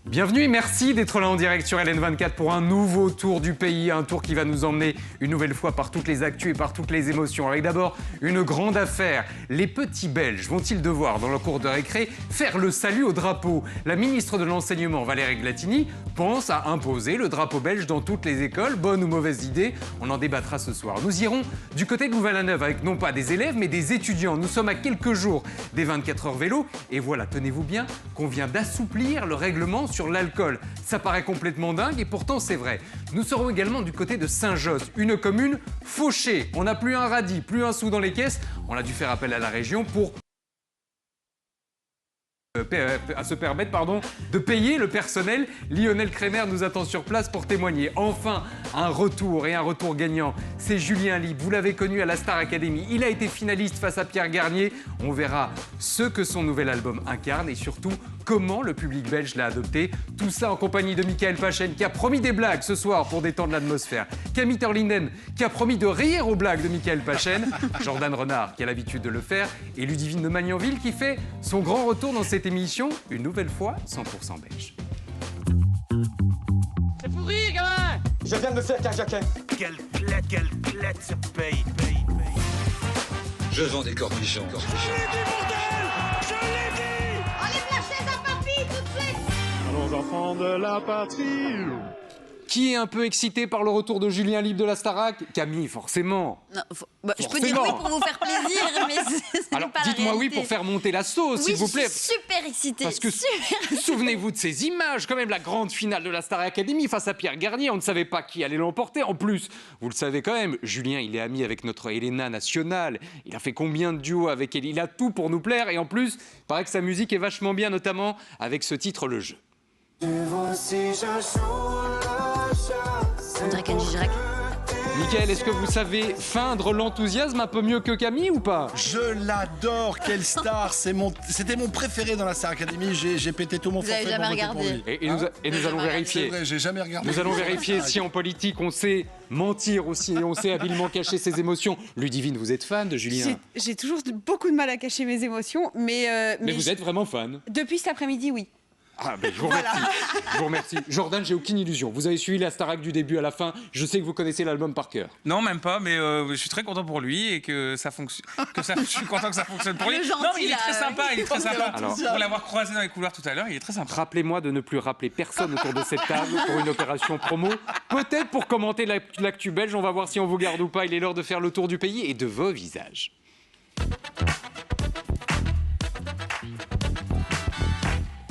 Bienvenue et merci d'être là en direct sur LN24 pour un nouveau tour du pays, un tour qui va nous emmener une nouvelle fois par toutes les actus et par toutes les émotions. Avec d'abord une grande affaire. Les petits Belges vont-ils devoir, dans leur cours de récré, faire le salut au drapeau? La ministre de l'Enseignement, Valérie Glatini, pense à imposer le drapeau belge dans toutes les écoles. Bonne ou mauvaise idée? On en débattra ce soir. Nous irons du côté de Louvain-la-Neuve avec non pas des élèves mais des étudiants. Nous sommes à quelques jours des 24 heures vélo et voilà, tenez-vous bien, qu'on vient d'assouplir le règlement sur l'alcool. Ça paraît complètement dingue et pourtant c'est vrai. Nous serons également du côté de Saint-Josse, une commune fauchée. On n'a plus un radis, plus un sou dans les caisses. On a dû faire appel à la région pour se permettre de payer le personnel. Lionel Kremer nous attend sur place pour témoigner. Enfin, un retour et un retour gagnant. C'est Julien Libre. Vous l'avez connu à la Star Academy. Il a été finaliste face à Pierre Garnier. On verra ce que son nouvel album incarne et surtout comment le public belge l'a adopté. Tout ça en compagnie de Michael Pachen qui a promis des blagues ce soir pour détendre l'atmosphère. Camille Terlinden qui a promis de rire aux blagues de Michael Pachen. Jordan Renard qui a l'habitude de le faire. Et Ludivine de Magnanville qui fait son grand retour dans cette émission, une nouvelle fois 100% belge. C'est pour rire, gamin! Je viens de me faire carjacker. Quelle clette se paye. Je vends des cornichons. Je l'ai dit, bordel! Je l'ai dit! Enlève la chaise à papy tout de suite! Allons enfants de la patrie. Qui est un peu excité par le retour de Julien Libre de la Starac? Camille, forcément. Non, je peux dire oui pour vous faire plaisir, mais c'est Alors, pas la dites-moi oui réalité. pour faire monter la sauce, s'il vous plaît. Je suis super excitée. Parce que souvenez-vous de ces images, quand même, la grande finale de la Star Academy face à Pierre Garnier. On ne savait pas qui allait l'emporter. En plus, vous le savez quand même, Julien, il est ami avec notre Elena nationale. Il a fait combien de duos avec elle? Il a tout pour nous plaire. Et en plus, il paraît que sa musique est vachement bien, notamment avec ce titre, Le Jeu. On dirait Kenji Girac. Michael, est-ce que vous savez feindre l'enthousiasme un peu mieux que Camille ou pas? Je l'adore, quelle star. C'était mon préféré dans la Star Academy. J'ai pété tout mon Vous avez forfait jamais pour voter pour regardé. lui. Et nous allons C'est vérifier. vrai, j'ai jamais regardé. Nous allons vérifier si en politique on sait mentir aussi et on sait habilement cacher ses émotions. Ludivine, vous êtes fan de Julien? J'ai toujours beaucoup de mal à cacher mes émotions, mais vous êtes vraiment fan? depuis cet après-midi, oui. Ah, ben, je vous remercie. Je vous remercie. Jordan, j'ai aucune illusion. Vous avez suivi la Starac du début à la fin. Je sais que vous connaissez l'album par cœur. Non, même pas, mais je suis très content pour lui et que ça fonctionne. Je suis content que ça fonctionne pour lui. Le gentil, Non, mais il est là, très sympa, il est très sympa. Alors, pour l'avoir croisé dans les couloirs tout à l'heure, il est très sympa. Rappelez-moi de ne plus rappeler personne autour de cette table pour une opération promo. Peut-être pour commenter l'actu belge. On va voir si on vous garde ou pas. Il est l'heure de faire le tour du pays et de vos visages.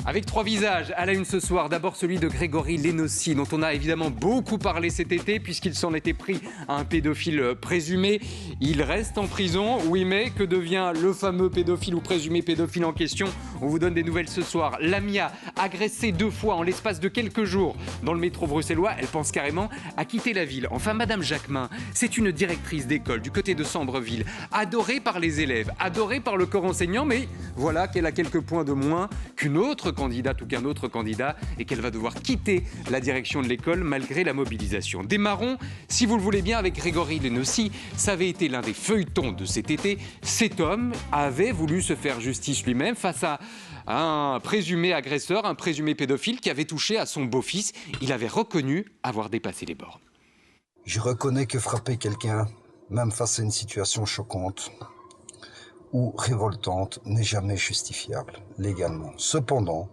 Avec 3 visages à la une ce soir. D'abord celui de Grégory Lenossi, dont on a évidemment beaucoup parlé cet été, puisqu'il s'en était pris à un pédophile présumé. Il reste en prison, oui, mais que devient le fameux pédophile ou présumé pédophile en question? On vous donne des nouvelles ce soir. Lamia, agressée 2 fois en l'espace de quelques jours dans le métro bruxellois, elle pense carrément à quitter la ville. Enfin, Madame Jacquemin, c'est une directrice d'école du côté de Sambreville, adorée par les élèves, adorée par le corps enseignant, mais voilà qu'elle a quelques points de moins qu'une autre candidate ou qu'un autre candidat et qu'elle va devoir quitter la direction de l'école malgré la mobilisation. Démarrons, si vous le voulez bien, avec Grégory Lenossi. Ça avait été l'un des feuilletons de cet été. Cet homme avait voulu se faire justice lui-même face à un présumé agresseur, un présumé pédophile qui avait touché à son beau-fils. Il avait reconnu avoir dépassé les bornes. Je reconnais que frapper quelqu'un, même face à une situation choquante ou révoltante, n'est jamais justifiable légalement. Cependant,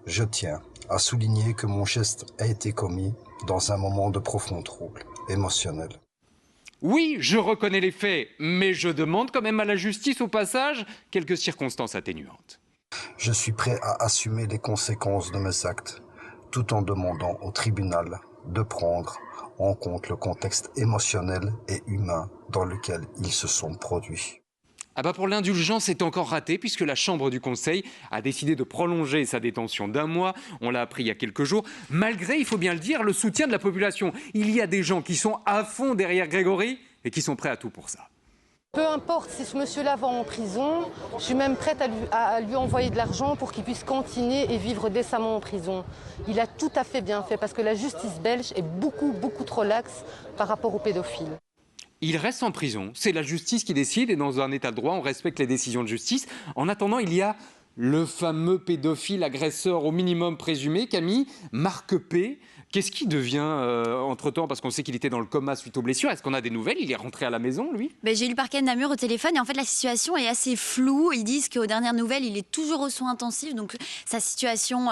je tiens à souligner que mon geste a été commis dans un moment de profond trouble émotionnel. Oui, je reconnais les faits, mais je demande quand même à la justice, au passage, quelques circonstances atténuantes. Je suis prêt à assumer les conséquences de mes actes, tout en demandant au tribunal de prendre en compte le contexte émotionnel et humain dans lequel ils se sont produits. Ah bah pour l'indulgence, c'est encore raté puisque la Chambre du Conseil a décidé de prolonger sa détention d'1 mois. On l'a appris il y a quelques jours. Malgré, il faut bien le dire, le soutien de la population. Il y a des gens qui sont à fond derrière Grégory et qui sont prêts à tout pour ça. Peu importe si ce monsieur-là va en prison, je suis même prête à lui envoyer de l'argent pour qu'il puisse continuer et vivre décemment en prison. Il a tout à fait bien fait parce que la justice belge est beaucoup trop laxe par rapport aux pédophiles. Il reste en prison, c'est la justice qui décide et dans un état de droit, on respecte les décisions de justice. En attendant, il y a Le fameux pédophile agresseur au minimum présumé, Camille, Marc P. Qu'est-ce qui devient entre-temps? Parce qu'on sait qu'il était dans le coma suite aux blessures. Est-ce qu'on a des nouvelles? Il est rentré à la maison, lui? J'ai eu le parquet de Namur au téléphone et en fait la situation est assez floue. Ils disent qu'aux dernières nouvelles, il est toujours aux soins intensifs, donc sa situation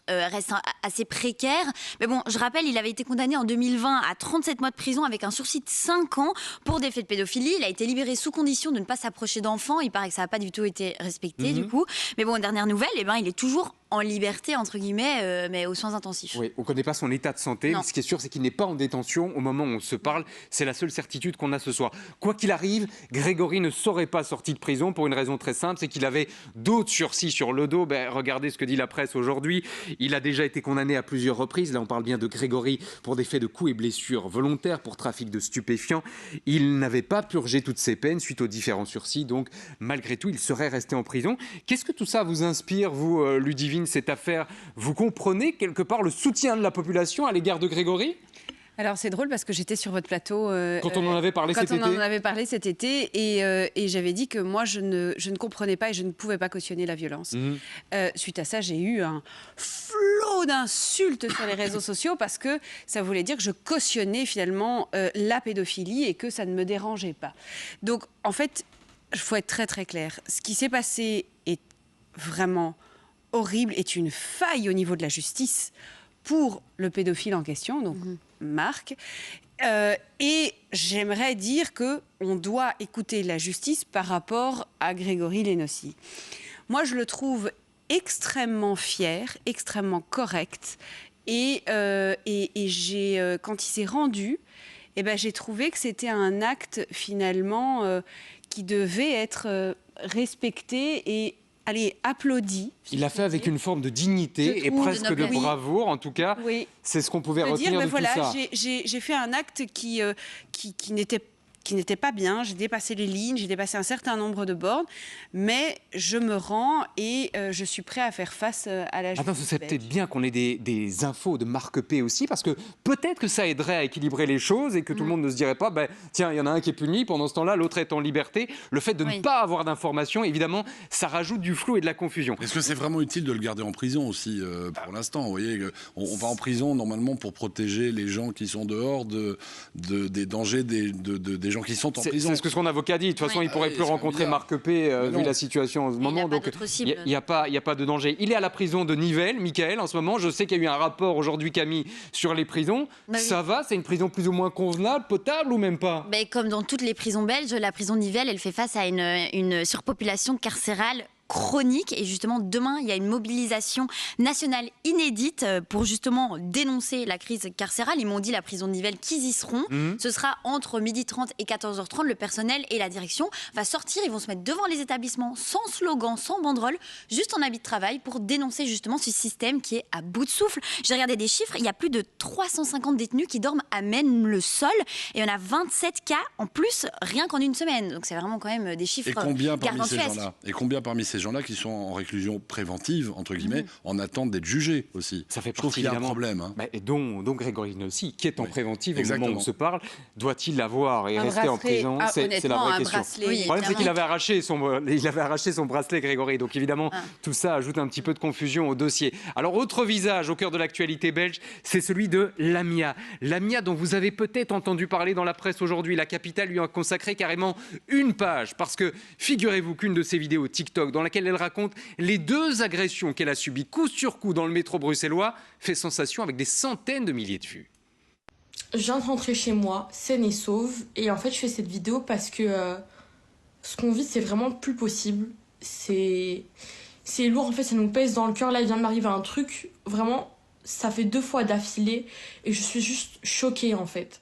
reste assez précaire. Mais bon, je rappelle, il avait été condamné en 2020 à 37 mois de prison avec un sursis de 5 ans pour des faits de pédophilie. Il a été libéré sous condition de ne pas s'approcher d'enfants. Il paraît que ça n'a pas du tout été respecté du coup. Mais bon, aux dernières nouvelles, il est toujours en liberté, entre guillemets, mais aux soins intensifs. Oui, on ne connaît pas son état de santé. Non. Ce qui est sûr, c'est qu'il n'est pas en détention au moment où on se parle. C'est la seule certitude qu'on a ce soir. Quoi qu'il arrive, Grégory ne serait pas sorti de prison pour une raison très simple, c'est qu'il avait d'autres sursis sur le dos. Regardez ce que dit la presse aujourd'hui. Il a déjà été condamné à plusieurs reprises. Là, on parle bien de Grégory pour des faits de coups et blessures volontaires, pour trafic de stupéfiants. Il n'avait pas purgé toutes ses peines suite aux différents sursis. Donc, malgré tout, il serait resté en prison. Qu'est-ce que tout ça vous inspire, vous, Ludivine, cette affaire? Vous comprenez quelque part le soutien de la population à l'égard de Grégory? Alors c'est drôle parce que j'étais sur votre plateau quand on en avait parlé cet été. Quand on en avait parlé cet été et j'avais dit que moi je ne comprenais pas et je ne pouvais pas cautionner la violence. Suite à ça, j'ai eu un flot d'insultes sur les réseaux sociaux parce que ça voulait dire que je cautionnais finalement la pédophilie et que ça ne me dérangeait pas. Donc en fait, il faut être très très clair. Ce qui s'est passé est vraiment horrible, est une faille au niveau de la justice pour le pédophile en question, donc Marc. Et j'aimerais dire qu'on doit écouter la justice par rapport à Grégory Lénossi. Moi, je le trouve extrêmement fier, extrêmement correct. Et j'ai, quand il s'est rendu, j'ai trouvé que c'était un acte finalement qui devait être respecté et applaudi. Il l'a fait avec une forme de dignité et presque de bravoure, en tout cas. Oui. C'est ce qu'on pouvait retenir de tout ça. J'ai fait un acte qui n'était pas bien. J'ai dépassé les lignes, j'ai dépassé un certain nombre de bornes, mais je me rends et je suis prêt à faire face à la justice. C'est peut-être bien qu'on ait des infos de Marc P aussi, parce que peut-être que ça aiderait à équilibrer les choses et que tout le monde ne se dirait pas, tiens, il y en a un qui est puni, pendant ce temps-là, l'autre est en liberté. Le fait de ne pas avoir d'informations, évidemment, ça rajoute du flou et de la confusion. Est-ce que c'est vraiment utile de le garder en prison aussi, pour l'instant? Vous voyez, on va en prison normalement pour protéger les gens qui sont dehors des dangers des gens qui sont en prison. C'est ce que son avocat dit. De toute façon, il ne pourrait plus rencontrer Marc P vu la situation en ce moment. Donc, il n'y a pas de danger. Il est à la prison de Nivelles, Michael, en ce moment. Je sais qu'il y a eu un rapport aujourd'hui, Camille, sur les prisons. Ça va? C'est une prison plus ou moins convenable, potable ou même pas? Comme dans toutes les prisons belges, la prison de Nivelles, elle fait face à une surpopulation carcérale chronique. Et justement, demain, il y a une mobilisation nationale inédite pour justement dénoncer la crise carcérale. Ils m'ont dit, la prison de Nivelles, qu'ils y seront. Ce sera entre 12h30 et 14h30. Le personnel et la direction va sortir. Ils vont se mettre devant les établissements sans slogan, sans banderole, juste en habit de travail pour dénoncer justement ce système qui est à bout de souffle. J'ai regardé des chiffres. Il y a plus de 350 détenus qui dorment à même le sol. Et on a 27 cas en plus, rien qu'en une semaine. Donc c'est vraiment quand même des chiffres gargantuesques. Et combien parmi ces gens-là qui sont en réclusion préventive, entre guillemets, en attente d'être jugés aussi? Ça fait Je trouve qu'il y a un problème. Et dont Grégory Lénossi, qui est en préventive au moment où on se parle, doit-il l'avoir et rester en prison? C'est la vraie question. Le problème, c'est qu'il avait arraché son bracelet, Grégory. Donc évidemment, tout ça ajoute un petit peu de confusion au dossier. Alors, autre visage au cœur de l'actualité belge, c'est celui de Lamia. Lamia, dont vous avez peut-être entendu parler dans la presse aujourd'hui. La capitale lui a consacré carrément une page, parce que figurez-vous qu'une de ses vidéos TikTok, dans laquelle elle raconte les 2 agressions qu'elle a subies coup sur coup dans le métro bruxellois, fait sensation avec des centaines de milliers de vues. Je viens de rentrer chez moi, saine et sauve, et en fait je fais cette vidéo parce que ce qu'on vit c'est vraiment plus possible. C'est lourd, en fait ça nous pèse dans le cœur. Là il vient de m'arriver un truc, vraiment ça fait 2 fois d'affilée et je suis juste choquée en fait.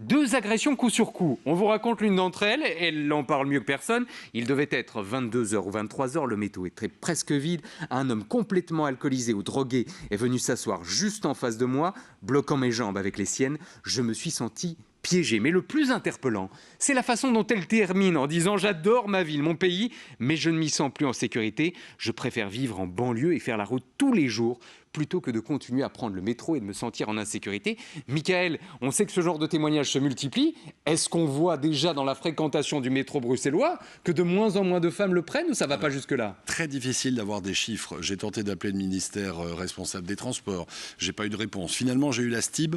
2 agressions coup sur coup. On vous raconte l'une d'entre elles, elle en parle mieux que personne. Il devait être 22h ou 23h, le métro était presque vide. Un homme complètement alcoolisé ou drogué est venu s'asseoir juste en face de moi, bloquant mes jambes avec les siennes. Je me suis senti piégé. Mais le plus interpellant, c'est la façon dont elle termine en disant « J'adore ma ville, mon pays, mais je ne m'y sens plus en sécurité. Je préfère vivre en banlieue et faire la route tous les jours plutôt que de continuer à prendre le métro et de me sentir en insécurité. Michael, on sait que ce genre de témoignages se multiplient. Est-ce qu'on voit déjà dans la fréquentation du métro bruxellois que de moins en moins de femmes le prennent ou ça ne va pas jusque-là? Très difficile d'avoir des chiffres. J'ai tenté d'appeler le ministère responsable des Transports. Je n'ai pas eu de réponse. Finalement, j'ai eu la STIB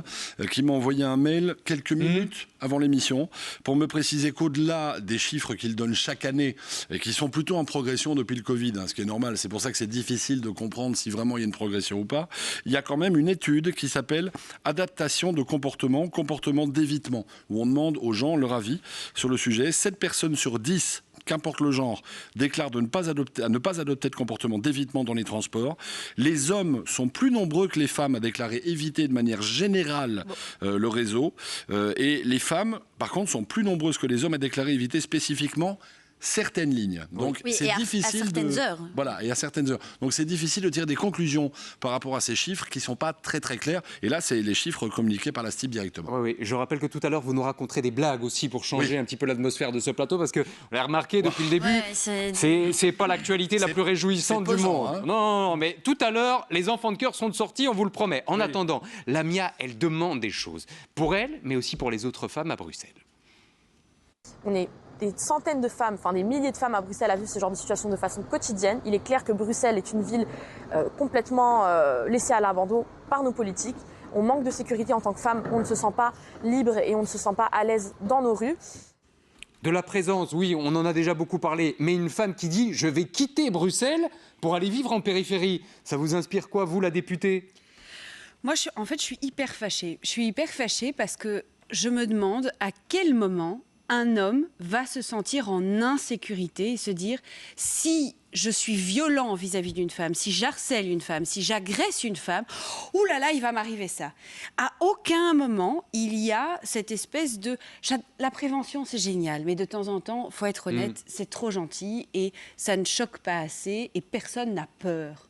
qui m'a envoyé un mail quelques minutes avant l'émission pour me préciser qu'au-delà des chiffres qu'ils donnent chaque année et qui sont plutôt en progression depuis le Covid, ce qui est normal, c'est pour ça que c'est difficile de comprendre si vraiment il y a une progression ou pas, il y a quand même une étude qui s'appelle adaptation de comportement, comportement d'évitement, où on demande aux gens leur avis sur le sujet. 7 personnes sur 10, qu'importe le genre, déclarent de ne pas adopter de comportement d'évitement dans les transports. Les hommes sont plus nombreux que les femmes à déclarer éviter de manière générale le réseau. Et les femmes, par contre, sont plus nombreuses que les hommes à déclarer éviter spécifiquement certaines lignes. Donc oui, c'est difficile à certaines heures. Voilà, et à certaines heures. Donc c'est difficile de tirer des conclusions par rapport à ces chiffres qui ne sont pas très très clairs. Et là, c'est les chiffres communiqués par la STIB directement. Oui, je rappelle que tout à l'heure, vous nous raconterez des blagues aussi pour changer un petit peu l'atmosphère de ce plateau, parce qu'on l'a remarqué depuis le début, c'est pas l'actualité la plus réjouissante du monde. Hein. Non, mais tout à l'heure, les enfants de cœur sont de sortie, on vous le promet. En attendant, Lamia, elle demande des choses. Pour elle, mais aussi pour les autres femmes à Bruxelles. On est des centaines de femmes, enfin des milliers de femmes à Bruxelles à vivre ce genre de situation de façon quotidienne. Il est clair que Bruxelles est une ville complètement laissée à l'abandon par nos politiques. On manque de sécurité en tant que femme, on ne se sent pas libre et on ne se sent pas à l'aise dans nos rues. De la présence, oui, on en a déjà beaucoup parlé, mais une femme qui dit « je vais quitter Bruxelles pour aller vivre en périphérie », ça vous inspire quoi, vous, la députée? Moi, je suis hyper fâchée. Je suis hyper fâchée parce que je me demande à quel moment un homme va se sentir en insécurité et se dire si je suis violent vis-à-vis d'une femme, si j'harcèle une femme, si j'agresse une femme, oulala, il va m'arriver ça. À aucun moment, il y a cette espèce de... La prévention, c'est génial, mais de temps en temps, il faut être honnête, c'est trop gentil et ça ne choque pas assez et personne n'a peur.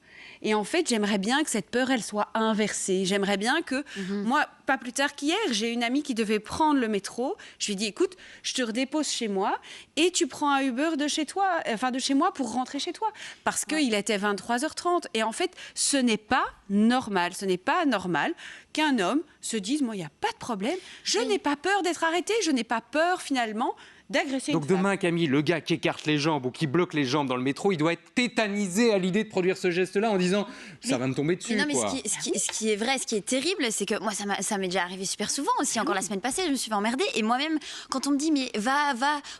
Et en fait, j'aimerais bien que cette peur, elle soit inversée. J'aimerais bien que, moi, pas plus tard qu'hier, j'ai une amie qui devait prendre le métro. Je lui dis, écoute, je te redépose chez moi et tu prends un Uber de chez moi pour rentrer chez toi. Parce qu'il était 23h30. Et en fait, ce n'est pas normal. Ce n'est pas normal qu'un homme se dise, moi, il n'y a pas de problème. Je n'ai pas peur d'être arrêté. Je n'ai pas peur, finalement, d'agresser une Donc femme. demain, Camille, le gars qui écarte les jambes ou qui bloque les jambes dans le métro, il doit être tétanisé à l'idée de produire ce geste-là en disant ça va me tomber dessus. Mais non, mais quoi. ce qui est vrai, ce qui est terrible, c'est que moi, ça m'est déjà arrivé super souvent aussi. Encore la semaine passée, je me suis fait emmerder. Et moi-même, quand on me dit mais va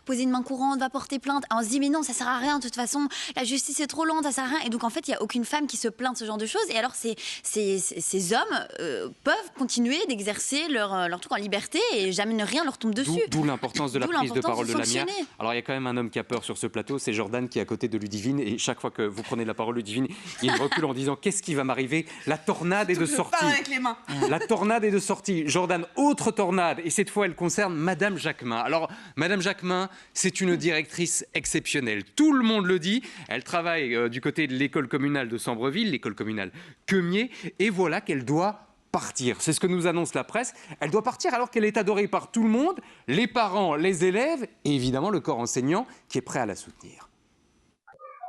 poser une main courante, va porter plainte, on se dit mais non, ça sert à rien. De toute façon, la justice est trop lente, ça sert à rien. Et donc en fait, il y a aucune femme qui se plaint de ce genre de choses. Et alors ces hommes peuvent continuer d'exercer leur truc en liberté et jamais rien leur tombe dessus. D'où l'importance de la prise de parole de Lamia. fonctionner. Alors il y a quand même un homme qui a peur sur ce plateau, c'est Jordan qui est à côté de Ludivine et chaque fois que vous prenez la parole, Ludivine, il recule en disant qu'est-ce qui va m'arriver? La tornade est de sortie. Avec les mains. La tornade est de sortie. Jordan, autre tornade et cette fois elle concerne Madame Jacquemin. Alors Madame Jacquemin, c'est une directrice exceptionnelle. Tout le monde le dit. Elle travaille du côté de l'école communale de Sambreville, l'école communale Queumier et voilà qu'elle doit partir. C'est ce que nous annonce la presse. Elle doit partir alors qu'elle est adorée par tout le monde, les parents, les élèves et évidemment le corps enseignant qui est prêt à la soutenir.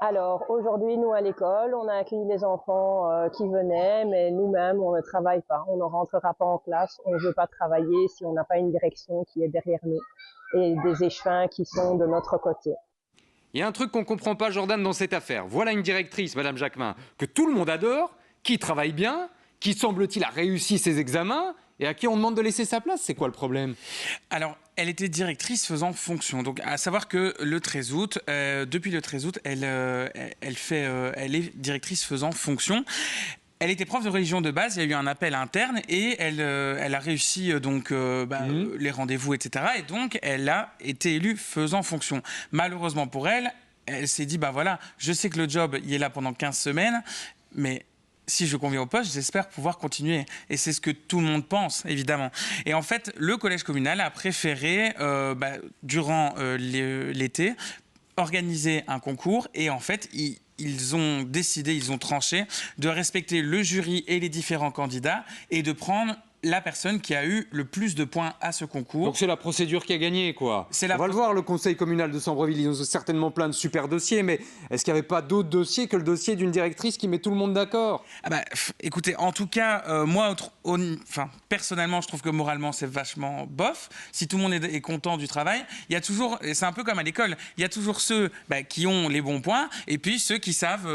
Alors aujourd'hui, nous à l'école, on a accueilli les enfants qui venaient, mais nous-mêmes, on ne travaille pas. On ne rentrera pas en classe, on ne veut pas travailler si on n'a pas une direction qui est derrière nous et des échevins qui sont de notre côté. Il y a un truc qu'on ne comprend pas, Jordan, dans cette affaire. Voilà une directrice, Madame Jacquemin, que tout le monde adore, qui travaille bien, qui, semble-t-il, a réussi ses examens et à qui on demande de laisser sa place. C'est quoi le problème? Alors, elle était directrice faisant fonction. Donc, à savoir que le 13 août, depuis le 13 août, elle est directrice faisant fonction. Elle était prof de religion de base, il y a eu un appel interne et elle a réussi les rendez-vous, etc. Et donc, elle a été élue faisant fonction. Malheureusement pour elle, elle s'est dit, voilà, je sais que le job, il est là pendant 15 semaines, mais si je conviens au poste, j'espère pouvoir continuer. Et c'est ce que tout le monde pense, évidemment. Et en fait, le collège communal a préféré, durant l'été, organiser un concours. Et en fait, ils ont tranché de respecter le jury et les différents candidats et de prendre la personne qui a eu le plus de points à ce concours. Donc c'est la procédure qui a gagné, quoi. On va le voir, le conseil communal de Sambreville, ils ont certainement plein de super dossiers, mais est-ce qu'il n'y avait pas d'autres dossiers que le dossier d'une directrice qui met tout le monde d'accord? Écoutez, en tout cas, moi, personnellement, je trouve que moralement, c'est vachement bof. Si tout le monde est content du travail, il y a toujours, et c'est un peu comme à l'école, il y a toujours ceux qui ont les bons points, et puis ceux qui savent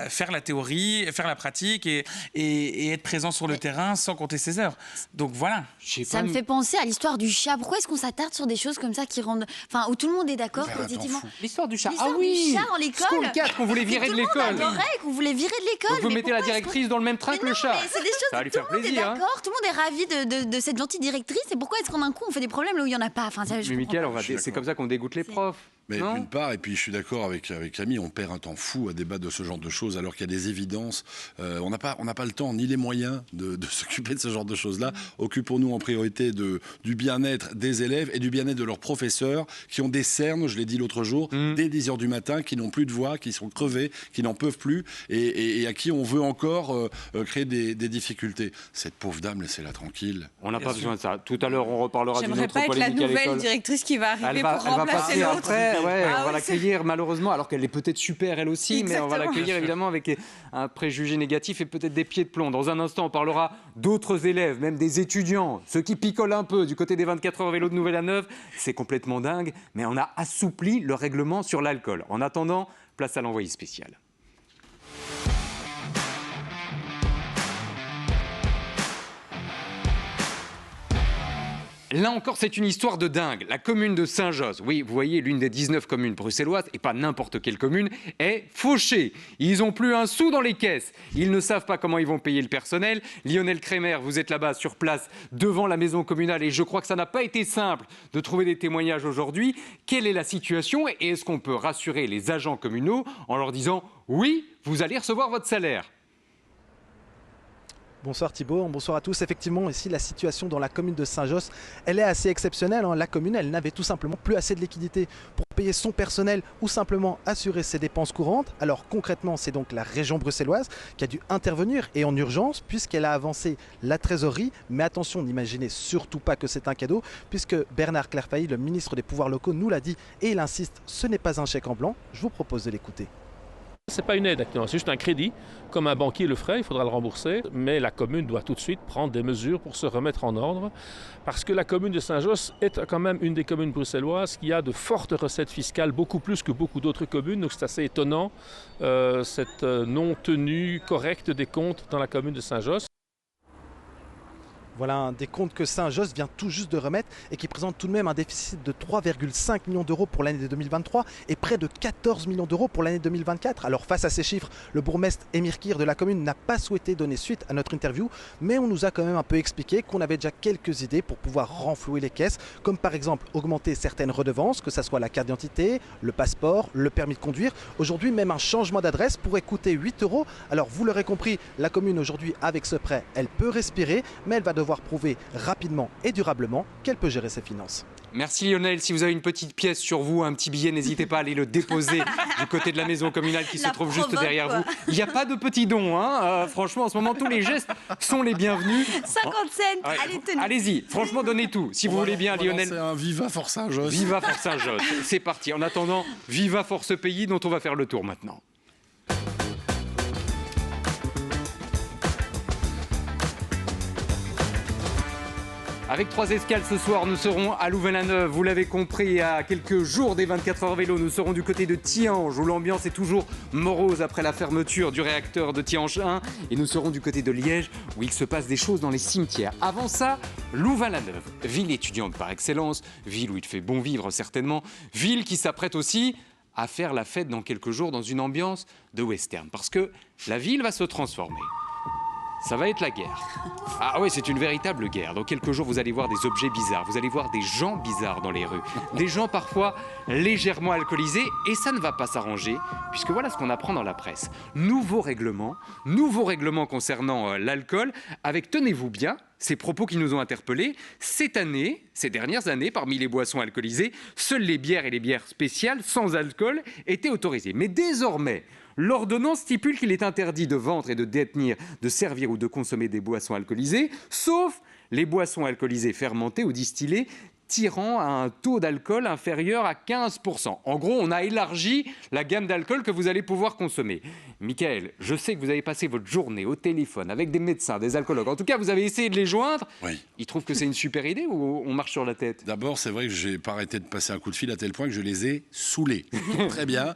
faire la théorie, faire la pratique, et être présent sur le terrain sans compter ses heures. Donc voilà. Ça me fait penser à l'histoire du chat. Pourquoi est-ce qu'on s'attarde sur des choses comme ça qui rendent... Enfin, où tout le monde est d'accord positivement. L'histoire du chat. L'histoire ah oui, du chat en l'école. School 4 qu'on voulait virer de l'école. Tout le monde adorait qu'on voulait virer de l'école. Donc vous mettez la directrice dans le même train que le chat. Mais c'est des choses ça va où lui tout faire le monde plaisir. est d'accord. Tout le monde est ravi de cette gentille directrice. Et pourquoi est-ce qu'en un coup on fait des problèmes là où il n'y en a pas? Enfin, mais Mickaël, c'est comme ça qu'on dégoûte les profs. Mais d'une part, et puis je suis d'accord avec Camille, on perd un temps fou à débattre de ce genre de choses alors qu'il y a des évidences. On n'a pas le temps ni les moyens de s'occuper de ce genre de choses-là. Occupons-nous en priorité du bien-être des élèves et du bien-être de leurs professeurs qui ont des cernes, je l'ai dit l'autre jour, dès 10h du matin, qui n'ont plus de voix, qui sont crevés, qui n'en peuvent plus et à qui on veut encore créer des difficultés. Cette pauvre dame, laissez-la tranquille. On n'a pas besoin de ça. Tout à l'heure, on reparlera d'une autre polémique à l'école. J'aimerais pas être la nouvelle directrice qui va arriver pour remplacer l'autre. On va l'accueillir malheureusement, alors qu'elle est peut-être super elle aussi, Exactement. mais on va l'accueillir évidemment avec un préjugé négatif et peut-être des pieds de plomb. Dans un instant, on parlera d'autres élèves, même des étudiants, ceux qui picolent un peu du côté des 24 heures vélo de Nouvelle-à-Neuve. C'est complètement dingue, mais on a assoupli le règlement sur l'alcool. En attendant, place à l'envoyé spécial. Là encore, c'est une histoire de dingue. La commune de Saint-Josse, oui, vous voyez, l'une des 19 communes bruxelloises, et pas n'importe quelle commune, est fauchée. Ils n'ont plus un sou dans les caisses. Ils ne savent pas comment ils vont payer le personnel. Lionel Crémer, vous êtes là-bas sur place, devant la maison communale, et je crois que ça n'a pas été simple de trouver des témoignages aujourd'hui. Quelle est la situation et est-ce qu'on peut rassurer les agents communaux en leur disant « Oui, vous allez recevoir votre salaire ». Bonsoir Thibault, bonsoir à tous. Effectivement, ici, la situation dans la commune de Saint-Josse, elle est assez exceptionnelle. La commune, elle n'avait tout simplement plus assez de liquidités pour payer son personnel ou simplement assurer ses dépenses courantes. Alors concrètement, c'est donc la région bruxelloise qui a dû intervenir et en urgence puisqu'elle a avancé la trésorerie. Mais attention, n'imaginez surtout pas que c'est un cadeau puisque Bernard Clairfailly, le ministre des Pouvoirs locaux, nous l'a dit et il insiste, ce n'est pas un chèque en blanc. Je vous propose de l'écouter. Ce n'est pas une aide, actuellement, c'est juste un crédit. Comme un banquier le ferait, il faudra le rembourser. Mais la commune doit tout de suite prendre des mesures pour se remettre en ordre. Parce que la commune de Saint-Josse est quand même une des communes bruxelloises qui a de fortes recettes fiscales, beaucoup plus que beaucoup d'autres communes. Donc c'est assez étonnant, cette non-tenue correcte des comptes dans la commune de Saint-Josse. Voilà un des comptes que Saint-Josse vient tout juste de remettre et qui présente tout de même un déficit de 3,5 millions d'euros pour l'année 2023 et près de 14 millions d'euros pour l'année 2024. Alors face à ces chiffres, le bourgmestre Émir Kir de la commune n'a pas souhaité donner suite à notre interview, mais on nous a quand même un peu expliqué qu'on avait déjà quelques idées pour pouvoir renflouer les caisses, comme par exemple augmenter certaines redevances, que ce soit la carte d'identité, le passeport, le permis de conduire. Aujourd'hui, même un changement d'adresse pourrait coûter 8 euros. Alors vous l'aurez compris, la commune aujourd'hui, avec ce prêt, elle peut respirer, mais elle va devoir prouver rapidement et durablement qu'elle peut gérer ses finances. Merci Lionel, si vous avez une petite pièce sur vous, un petit billet, n'hésitez pas à aller le déposer du côté de la maison communale qui se trouve juste derrière vous. Il n'y a pas de petits dons, franchement en ce moment tous les gestes sont les bienvenus. 50 cents, allez tenez. Allez-y, franchement donnez tout, si vous voulez bien Lionel. C'est un Viva Force Saint-Josse. Viva Force Saint-Josse, c'est parti. En attendant, Viva Force Pays dont on va faire le tour maintenant. Avec 3 escales ce soir, nous serons à Louvain-la-Neuve. Vous l'avez compris, à quelques jours des 24 heures vélo, nous serons du côté de Tihange, où l'ambiance est toujours morose après la fermeture du réacteur de Tihange 1. Et nous serons du côté de Liège, où il se passe des choses dans les cimetières. Avant ça, Louvain-la-Neuve, ville étudiante par excellence, ville où il fait bon vivre certainement, ville qui s'apprête aussi à faire la fête dans quelques jours dans une ambiance de western. Parce que la ville va se transformer. Ça va être la guerre. Ah oui, c'est une véritable guerre. Dans quelques jours, vous allez voir des objets bizarres. Vous allez voir des gens bizarres dans les rues. Des gens parfois légèrement alcoolisés. Et ça ne va pas s'arranger, puisque voilà ce qu'on apprend dans la presse. Nouveau règlement concernant l'alcool, avec, tenez-vous bien, ces propos qui nous ont interpellés. Cette année, ces dernières années, parmi les boissons alcoolisées, seules les bières et les bières spéciales sans alcool étaient autorisées. Mais désormais, l'ordonnance stipule qu'il est interdit de vendre et de détenir, de servir ou de consommer des boissons alcoolisées, sauf les boissons alcoolisées fermentées ou distillées tirant à un taux d'alcool inférieur à 15%. En gros, on a élargi la gamme d'alcool que vous allez pouvoir consommer. Michael, je sais que vous avez passé votre journée au téléphone avec des médecins, des alcoologues. En tout cas, vous avez essayé de les joindre. Oui. Ils trouvent que c'est une super idée ou on marche sur la tête? D'abord, c'est vrai que j'ai pas arrêté de passer un coup de fil à tel point que je les ai saoulés. Très bien.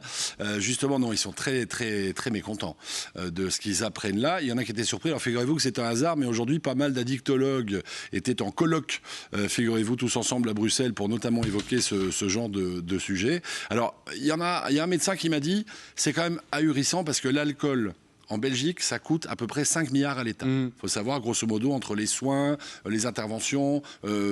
Justement, non, ils sont très, très, très mécontents de ce qu'ils apprennent là. Il y en a qui étaient surpris. Alors, figurez-vous que c'est un hasard, mais aujourd'hui, pas mal d'addictologues étaient en colloque, figurez-vous, tous ensemble à Bruxelles pour notamment évoquer ce genre de sujet. Alors, il y a un médecin qui m'a dit, c'est quand même ahurissant parce que l'alcool en Belgique, ça coûte à peu près 5 milliards à l'État. Il faut savoir, grosso modo, entre les soins, les interventions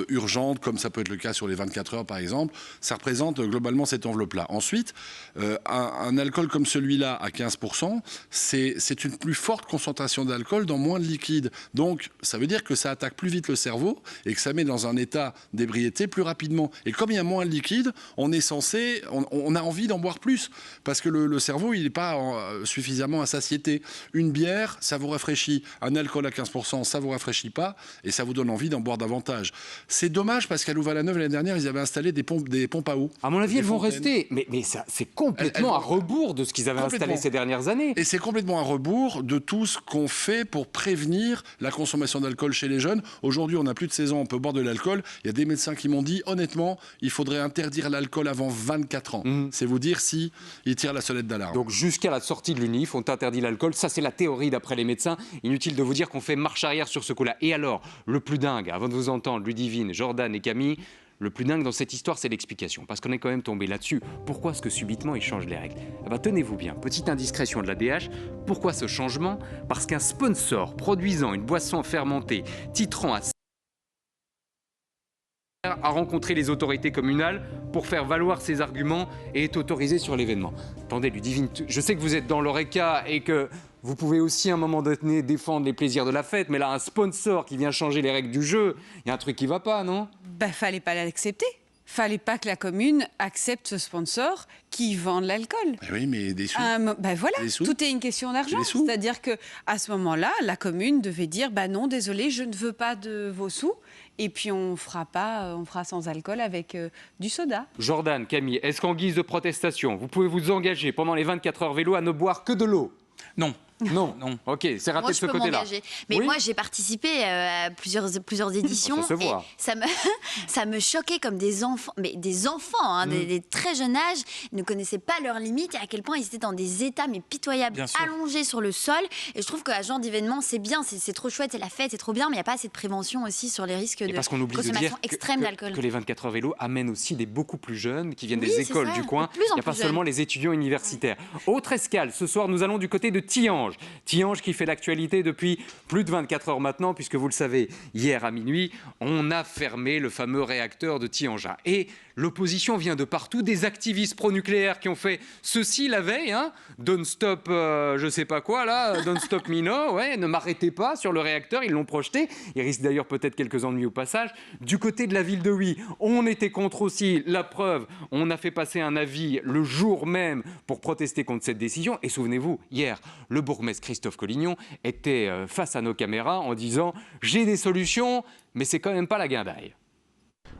urgentes, comme ça peut être le cas sur les 24 heures, par exemple, ça représente globalement cette enveloppe-là. Ensuite, un alcool comme celui-là, à 15%, c'est une plus forte concentration d'alcool dans moins de liquide. Donc, ça veut dire que ça attaque plus vite le cerveau et que ça met dans un état d'ébriété plus rapidement. Et comme il y a moins de liquide, on a envie d'en boire plus, parce que le cerveau, il n'est pas suffisamment à satiété. Une bière, ça vous rafraîchit. Un alcool à 15%, ça vous rafraîchit pas et ça vous donne envie d'en boire davantage. C'est dommage parce qu'à Louvain-la-Neuve, l'année dernière, ils avaient installé des pompes à eau. À mon avis, elles vont rester. Mais ça, c'est complètement à rebours de ce qu'ils avaient installé ces dernières années. Et c'est complètement à rebours de tout ce qu'on fait pour prévenir la consommation d'alcool chez les jeunes. Aujourd'hui, on a plus de 16 ans, on peut boire de l'alcool. Il y a des médecins qui m'ont dit, honnêtement, il faudrait interdire l'alcool avant 24 ans. C'est vous dire si ils tirent la sonnette d'alarme. Donc jusqu'à la sortie de l'UNIF, on interdit l'alcool. Ça, c'est la théorie d'après les médecins. Inutile de vous dire qu'on fait marche arrière sur ce coup-là. Et alors, le plus dingue, avant de vous entendre, Ludivine, Jordan et Camille, le plus dingue dans cette histoire, c'est l'explication. Parce qu'on est quand même tombé là-dessus. Pourquoi est-ce que subitement ils changent les règles? Tenez-vous bien, petite indiscrétion de la DH. Pourquoi ce changement? Parce qu'un sponsor produisant une boisson fermentée titrant à a rencontré les autorités communales pour faire valoir ses arguments et est autorisé sur l'événement. Attendez, Ludivine, je sais que vous êtes dans l'ORECA et que vous pouvez aussi à un moment donné défendre les plaisirs de la fête, mais là, un sponsor qui vient changer les règles du jeu, il y a un truc qui va pas, non? Fallait pas l'accepter. Fallait pas que la commune accepte ce sponsor qui vend de l'alcool. Oui, mais des sous. Voilà, tout est une question d'argent. C'est-à-dire que à ce moment-là, la commune devait dire non, désolé, je ne veux pas de vos sous. Et puis on fera sans alcool avec du soda. Jordan, Camille, est-ce qu'en guise de protestation, vous pouvez vous engager pendant les 24 heures vélo à ne boire que de l'eau? Non. Non, ok, c'est raté de ce côté-là. Mais moi, j'ai participé à plusieurs éditions. Ça se voit. Et ça me choquait comme des enfants, mais des enfants, des très jeunes âges, ils ne connaissaient pas leurs limites et à quel point ils étaient dans des états mais pitoyables, allongés sur le sol. Et je trouve qu'à ce genre d'événement, c'est bien, c'est trop chouette, c'est la fête, c'est trop bien, mais il n'y a pas assez de prévention aussi sur les risques de consommation extrême d'alcool. Que les 24 heures vélo amènent aussi des beaucoup plus jeunes qui viennent des écoles du coin. Il n'y a pas seulement les étudiants universitaires. Autre escale, ce soir, nous allons du côté de Tihange. Tihange qui fait l'actualité depuis plus de 24 heures maintenant, puisque vous le savez, hier à minuit, on a fermé le fameux réacteur de Tihange. Et l'opposition vient de partout, des activistes pro-nucléaires qui ont fait ceci la veille, Don't stop, je sais pas quoi là, Don't stop Mino, ne m'arrêtez pas sur le réacteur, ils l'ont projeté. Il risque d'ailleurs peut-être quelques ennuis au passage. Du côté de la ville de Huy, on était contre aussi, la preuve, on a fait passer un avis le jour même pour protester contre cette décision. Et souvenez-vous, hier, le bourgmestre Christophe Collignon était face à nos caméras en disant « j'ai des solutions, mais c'est quand même pas la guindaille ».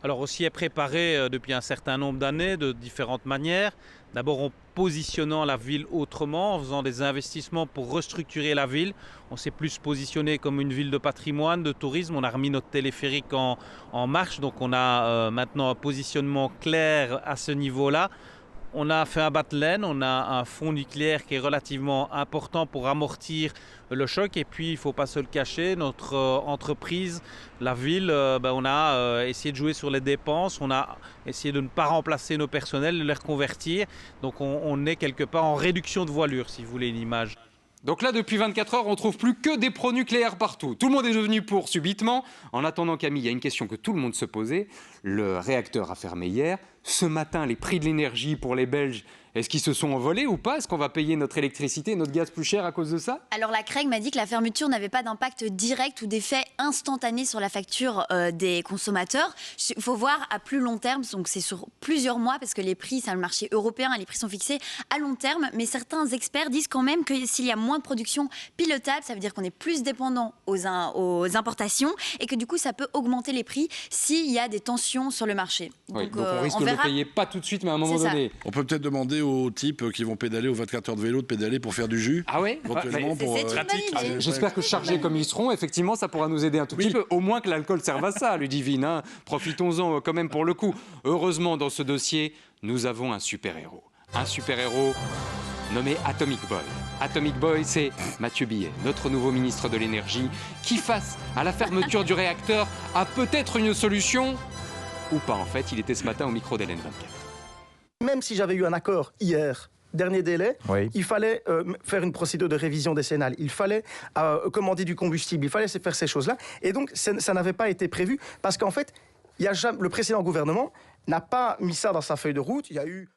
Alors aussi est préparé depuis un certain nombre d'années de différentes manières. D'abord en positionnant la ville autrement, en faisant des investissements pour restructurer la ville. On s'est plus positionné comme une ville de patrimoine, de tourisme. On a remis notre téléphérique en marche, donc on a maintenant un positionnement clair à ce niveau-là. On a fait un bas de laine, on a un fonds nucléaire qui est relativement important pour amortir le choc. Et puis, il ne faut pas se le cacher, notre entreprise, la ville, on a essayé de jouer sur les dépenses, on a essayé de ne pas remplacer nos personnels, de les reconvertir. Donc, on est quelque part en réduction de voilure, si vous voulez une image. Donc là, depuis 24 heures, on ne trouve plus que des pro-nucléaires partout. Tout le monde est devenu pour subitement. En attendant, Camille, il y a une question que tout le monde se posait. Le réacteur a fermé hier. Ce matin, les prix de l'énergie pour les Belges Est-ce qu'ils se sont envolés ou pas? Est-ce qu'on va payer notre électricité et notre gaz plus cher à cause de ça? Alors la CREG m'a dit que la fermeture n'avait pas d'impact direct ou d'effet instantané sur la facture des consommateurs. Il faut voir à plus long terme, donc c'est sur plusieurs mois, parce que les prix, c'est le marché européen, les prix sont fixés à long terme. Mais certains experts disent quand même que s'il y a moins de production pilotable, ça veut dire qu'on est plus dépendant aux importations et que du coup ça peut augmenter les prix s'il y a des tensions sur le marché. Donc on risque de ne payer pas tout de suite, mais à un moment donné. On peut peut-être demander aux types qui vont pédaler aux 24 heures de vélo de pédaler pour faire du jus. Ah ouais? J'espère que chargés comme ils seront, effectivement, ça pourra nous aider un tout petit peu. Au moins que l'alcool serve à ça, Ludivine. Hein. Profitons-en quand même pour le coup. Heureusement, dans ce dossier, nous avons un super-héros. Un super-héros nommé Atomic Boy. Atomic Boy, c'est Mathieu Billet, notre nouveau ministre de l'Énergie, qui, face à la fermeture du réacteur, a peut-être une solution, ou pas en fait. Il était ce matin au micro d'Hélène 24. Même si j'avais eu un accord hier, dernier délai, il fallait faire une procédure de révision décennale, il fallait commander du combustible, il fallait faire ces choses-là. Et donc, ça n'avait pas été prévu, parce qu'en fait, le précédent gouvernement n'a pas mis ça dans sa feuille de route. Il y a eu...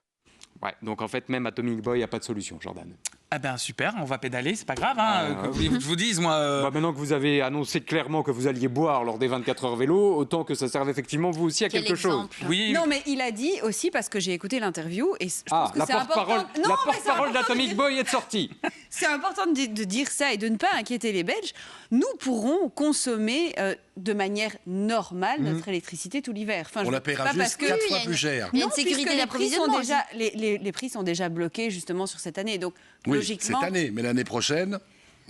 Ouais, donc en fait, même Atomic Boy n'a pas de solution, Jordan. Ah ben super, on va pédaler, c'est pas grave, hein, que je vous dise, moi... Maintenant que vous avez annoncé clairement que vous alliez boire lors des 24 heures vélo, autant que ça serve effectivement vous aussi à quelque chose. Oui. Non, mais il a dit aussi, parce que j'ai écouté l'interview, et je pense que c'est important... La porte-parole d'Atomic Boy est sortie. C'est important de dire ça et de ne pas inquiéter les Belges. Nous pourrons consommer de manière normale notre électricité tout l'hiver. Enfin, on la paiera juste 4 fois plus cher. Il y a une sécurité d'approvisionnement. Les prix sont déjà bloqués justement sur cette année. Donc, oui, logiquement... cette année, mais l'année prochaine...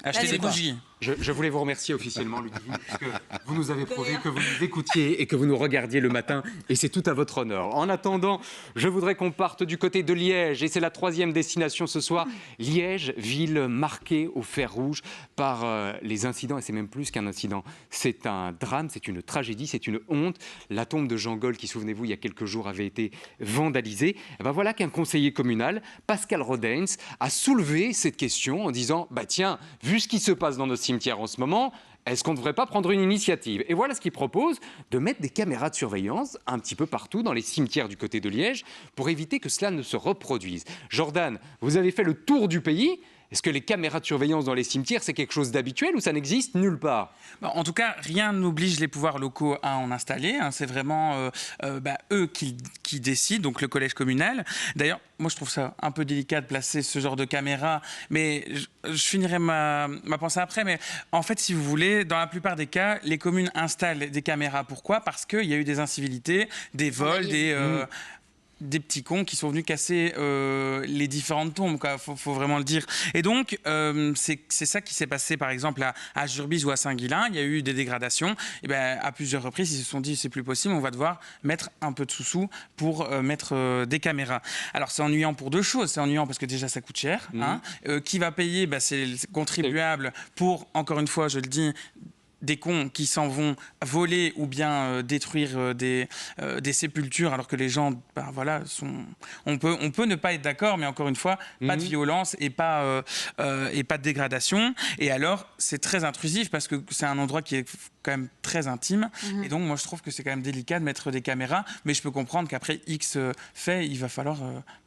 Achetez des bougies. Je voulais vous remercier officiellement, Ludivine, parce que vous nous avez prouvé que vous nous écoutiez et que vous nous regardiez le matin, et c'est tout à votre honneur. En attendant, je voudrais qu'on parte du côté de Liège, et c'est la 3e destination ce soir. Liège, ville marquée au fer rouge par les incidents, et c'est même plus qu'un incident. C'est un drame, c'est une tragédie, c'est une honte. La tombe de Jean Gol, qui, souvenez-vous, il y a quelques jours, avait été vandalisée. Et ben voilà qu'un conseiller communal, Pascal Rodens, a soulevé cette question en disant, bah tiens, vu ce qui se passe dans nos cimetières en ce moment, est-ce qu'on ne devrait pas prendre une initiative? Et voilà ce qu'il propose, de mettre des caméras de surveillance un petit peu partout dans les cimetières du côté de Liège pour éviter que cela ne se reproduise. Jordan, vous avez fait le tour du pays. Est-ce que les caméras de surveillance dans les cimetières, c'est quelque chose d'habituel ou ça n'existe nulle part? En tout cas, rien n'oblige les pouvoirs locaux à en installer. C'est vraiment eux qui décident, donc le collège communal. D'ailleurs, moi je trouve ça un peu délicat de placer ce genre de caméra, mais je finirai ma pensée après. Mais en fait, si vous voulez, dans la plupart des cas, les communes installent des caméras. Pourquoi? Parce qu'il y a eu des incivilités, des vols, des petits cons qui sont venus casser les différentes tombes, quoi. Faut vraiment le dire. Et donc, c'est ça qui s'est passé, par exemple, à Jurbise ou à Saint-Guilain. Il y a eu des dégradations. Et à plusieurs reprises, ils se sont dit, c'est plus possible, on va devoir mettre un peu de sous-sous pour mettre des caméras. Alors, c'est ennuyant pour 2 choses. C'est ennuyant parce que déjà, ça coûte cher. Qui va payer? C'est le contribuable pour, encore une fois, je le dis, des cons qui s'en vont voler ou bien détruire des sépultures alors que les gens, on peut ne pas être d'accord, mais encore une fois, pas de violence et pas de dégradation. Et alors, c'est très intrusif parce que c'est un endroit qui est quand même très intime. Et donc, moi, je trouve que c'est quand même délicat de mettre des caméras, mais je peux comprendre qu'après X fait, il va falloir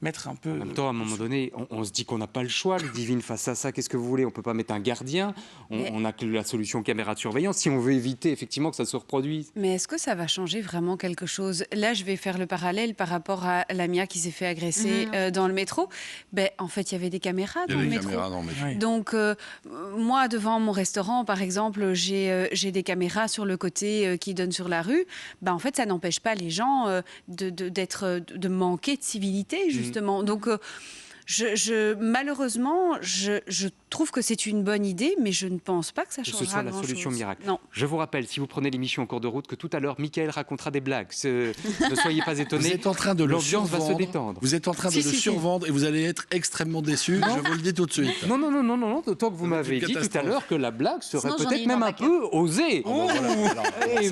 mettre un peu... En même temps, à un moment donné, on se dit qu'on n'a pas le choix, Ludivine, face à ça, qu'est-ce que vous voulez? On ne peut pas mettre un gardien, on a que la solution caméra de surveillance, si on veut éviter effectivement que ça se reproduise. Mais est-ce que ça va changer vraiment quelque chose? Là, je vais faire le parallèle par rapport à Lamia qui s'est fait agresser dans le métro. En fait, il y avait des caméras dans le métro. Donc, moi, devant mon restaurant, par exemple, j'ai des caméras sur le côté qui donnent sur la rue. En fait, ça n'empêche pas les gens de manquer de civilité, justement. Donc, malheureusement, je trouve que c'est une bonne idée, mais je ne pense pas que ça changera ce soit la grand-chose. solution miracle. Non. Je vous rappelle, si vous prenez l'émission en cours de route, que tout à l'heure, Mickaël racontera des blagues. Ne soyez pas étonnés. Vous êtes en train de le L'ambiance va se survendre. détendre. Vous êtes en train de le survendre et vous allez être extrêmement déçus. Je vous le dis tout de suite. Non. D'autant que vous m'avez dit tout à l'heure que la blague serait peut-être même un peu osée.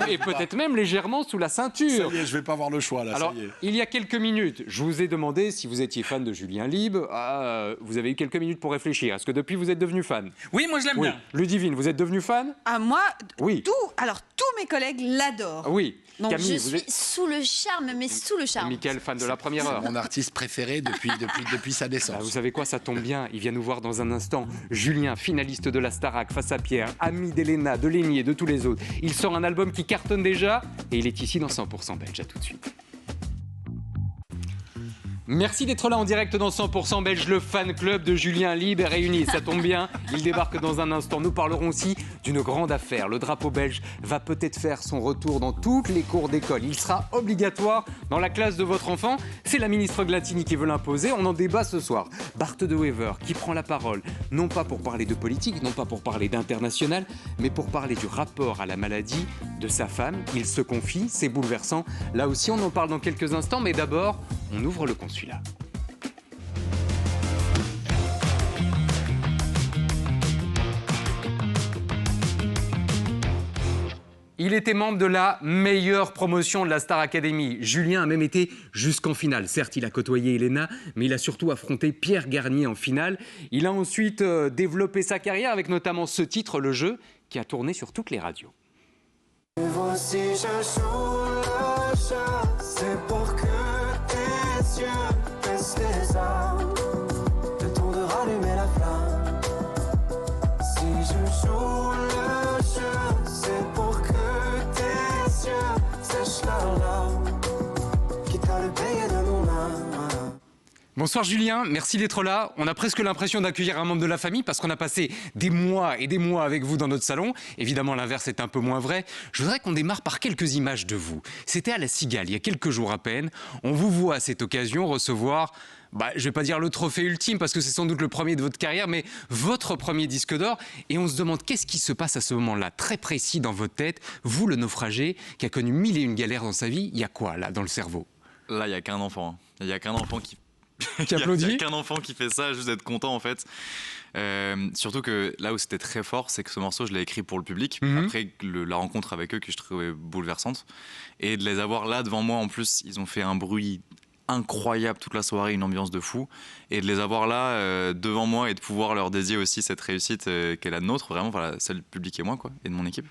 Et peut-être même légèrement sous la ceinture. Ça y est, je vais pas avoir le choix là. Alors, ça y est. il y a quelques minutes, je vous ai demandé si vous étiez fan de Julien Lieb. vous avez eu quelques minutes pour réfléchir. Est-ce que depuis vous êtes devenu fan? Oui, moi je l'aime bien. Ludivine, vous êtes devenu fan? Ah, moi, Oui. tous mes collègues l'adorent. Oui. Donc Camille, je suis sous le charme, mais sous le charme. Mickaël, fan de la première heure. Mon artiste préféré depuis sa naissance. Vous savez quoi, ça tombe bien. Il vient nous voir dans un instant. Julien, finaliste de la Starac, face à Pierre, ami d'Elena, de Lénie et de tous les autres. Il sort un album qui cartonne déjà et il est ici dans 100% Belge. À tout de suite. Merci d'être là en direct dans 100% Belge, le fan club de Julien Libre est réuni. Ça tombe bien, il débarque dans un instant. Nous parlerons aussi d'une grande affaire. Le drapeau belge va peut-être faire son retour dans toutes les cours d'école. Il sera obligatoire dans la classe de votre enfant. C'est la ministre Glatini qui veut l'imposer. On en débat ce soir. Bart de Wever qui prend la parole, non pas pour parler de politique, non pas pour parler d'international, mais pour parler du rapport à la maladie de sa femme. Il se confie, c'est bouleversant. Là aussi, on en parle dans quelques instants, mais d'abord, on ouvre le consulat. Il était membre de la meilleure promotion de la Star Academy. Julien a même été jusqu'en finale. Certes, il a côtoyé Elena, mais il a surtout affronté Pierre Garnier en finale. Il a ensuite développé sa carrière avec notamment ce titre, Le Jeu, qui a tourné sur toutes les radios. Et voici je joue le jeu, c'est pour que tes yeux baissent les armes, le temps de rallumer la flamme. Si je joue le jeu, c'est pour que tes yeux sèchent leurs larmes, quitte à le payer de mon âme. Bonsoir Julien, merci d'être là. On a presque l'impression d'accueillir un membre de la famille parce qu'on a passé des mois et des mois avec vous dans notre salon. Évidemment, l'inverse est un peu moins vrai. Je voudrais qu'on démarre par quelques images de vous. C'était à la Cigale, il y a quelques jours à peine. On vous voit à cette occasion recevoir, je ne vais pas dire le trophée ultime parce que c'est sans doute le premier de votre carrière, mais votre premier disque d'or. Et on se demande qu'est-ce qui se passe à ce moment-là, très précis dans votre tête. Vous, le naufragé, qui a connu 1000 et une galères dans sa vie, il y a quoi là dans le cerveau? Là, il n'y a qu'un enfant. Il n'y a qu'un enfant qui... applaudit. Il n'y a qu'un enfant qui fait ça, juste d'être content en fait. Surtout que là où c'était très fort, c'est que ce morceau, je l'ai écrit pour le public, après la rencontre avec eux que je trouvais bouleversante. Et de les avoir là devant moi, en plus, ils ont fait un bruit incroyable toute la soirée, une ambiance de fou. Et de les avoir là devant moi et de pouvoir leur dédier aussi cette réussite qu'est la nôtre, vraiment, celle du public et moi, quoi, et de mon équipe,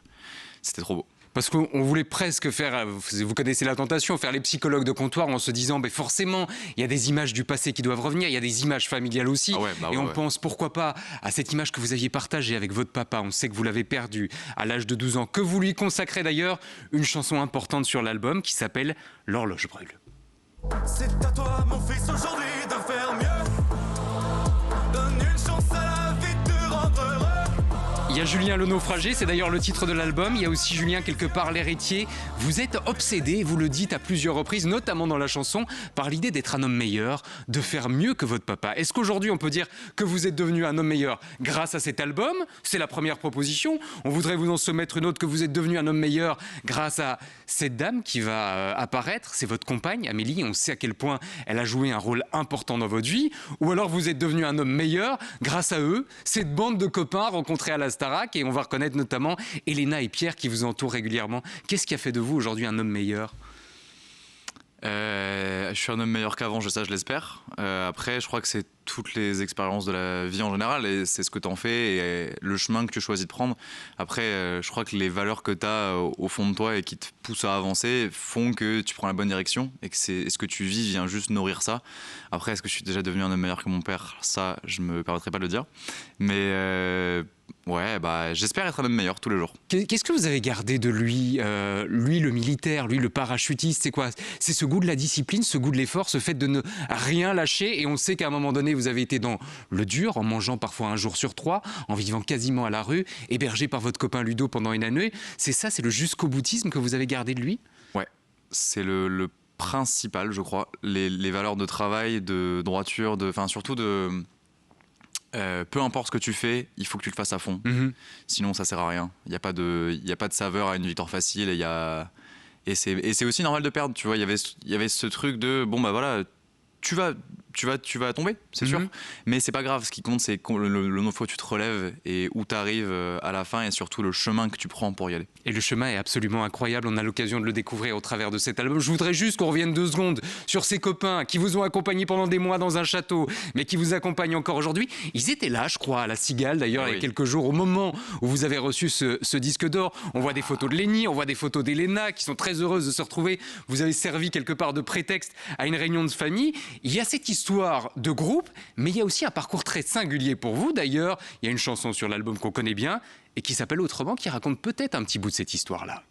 c'était trop beau. Parce qu'on voulait presque faire, vous connaissez la tentation, faire les psychologues de comptoir en se disant, forcément, il y a des images du passé qui doivent revenir, il y a des images familiales aussi. Et on pense, pourquoi pas, à cette image que vous aviez partagée avec votre papa. On sait que vous l'avez perdu à l'âge de 12 ans, que vous lui consacrez d'ailleurs une chanson importante sur l'album qui s'appelle « L'horloge brûle ». C'est à toi, mon fils, aujourd'hui de faire mieux. Donne une chance à la vie de te rendre heureux. Il y a Julien le naufragé, c'est d'ailleurs le titre de l'album. Il y a aussi Julien quelque part l'héritier. Vous êtes obsédé, vous le dites à plusieurs reprises, notamment dans la chanson, par l'idée d'être un homme meilleur, de faire mieux que votre papa. Est-ce qu'aujourd'hui on peut dire que vous êtes devenu un homme meilleur grâce à cet album? C'est la première proposition. On voudrait vous en soumettre une autre, que vous êtes devenu un homme meilleur grâce à cette dame qui va apparaître. C'est votre compagne, Amélie. On sait à quel point elle a joué un rôle important dans votre vie. Ou alors vous êtes devenu un homme meilleur grâce à eux, cette bande de copains rencontrés à la Starac. Et on va reconnaître notamment Elena et Pierre qui vous entourent régulièrement. Qu'est-ce qui a fait de vous aujourd'hui un homme meilleur? Je suis un homme meilleur qu'avant, ça je l'espère. Après, je crois que c'est toutes les expériences de la vie en général et c'est ce que tu en fais et le chemin que tu choisis de prendre. Après, je crois que les valeurs que tu as au fond de toi et qui te poussent à avancer font que tu prends la bonne direction et que ce que tu vis vient juste nourrir ça. Après, est-ce que je suis déjà devenu un homme meilleur que mon père? Ça, je me permettrai pas de le dire. Mais ouais, j'espère être un homme meilleur tous les jours. Qu'est-ce que vous avez gardé de lui, lui le militaire, lui le parachutiste? C'est quoi? C'est ce goût de la discipline, ce goût de l'effort, ce fait de ne rien lâcher. Et on sait qu'à un moment donné, vous avez été dans le dur, en mangeant parfois un jour sur 3, en vivant quasiment à la rue, hébergé par votre copain Ludo pendant une année. C'est ça, c'est le jusqu'au boutisme que vous avez gardé de lui? Ouais, c'est le principal, je crois. Les valeurs de travail, de droiture, surtout de... peu importe ce que tu fais, il faut que tu le fasses à fond. Sinon, ça sert à rien. Il n'y a pas de saveur à une victoire facile. Et c'est aussi normal de perdre. Tu vois, il y avait ce truc de tu tu vas tomber, c'est sûr. Mais c'est pas grave. Ce qui compte, c'est le nombre de fois où tu te relèves et où tu arrives à la fin, et surtout le chemin que tu prends pour y aller. Et le chemin est absolument incroyable. On a l'occasion de le découvrir au travers de cet album. Je voudrais juste qu'on revienne 2 secondes sur ces copains qui vous ont accompagné pendant des mois dans un château, mais qui vous accompagnent encore aujourd'hui. Ils étaient là, je crois, à la Cigale, d'ailleurs, il y a quelques jours, au moment où vous avez reçu ce disque d'or. On voit des photos de Lénie, on voit des photos d'Elena, qui sont très heureuses de se retrouver. Vous avez servi quelque part de prétexte à une réunion de famille. Il y a cette histoire de groupe, mais il y a aussi un parcours très singulier pour vous. D'ailleurs, il y a une chanson sur l'album qu'on connaît bien et qui s'appelle Autrement, qui raconte peut-être un petit bout de cette histoire-là.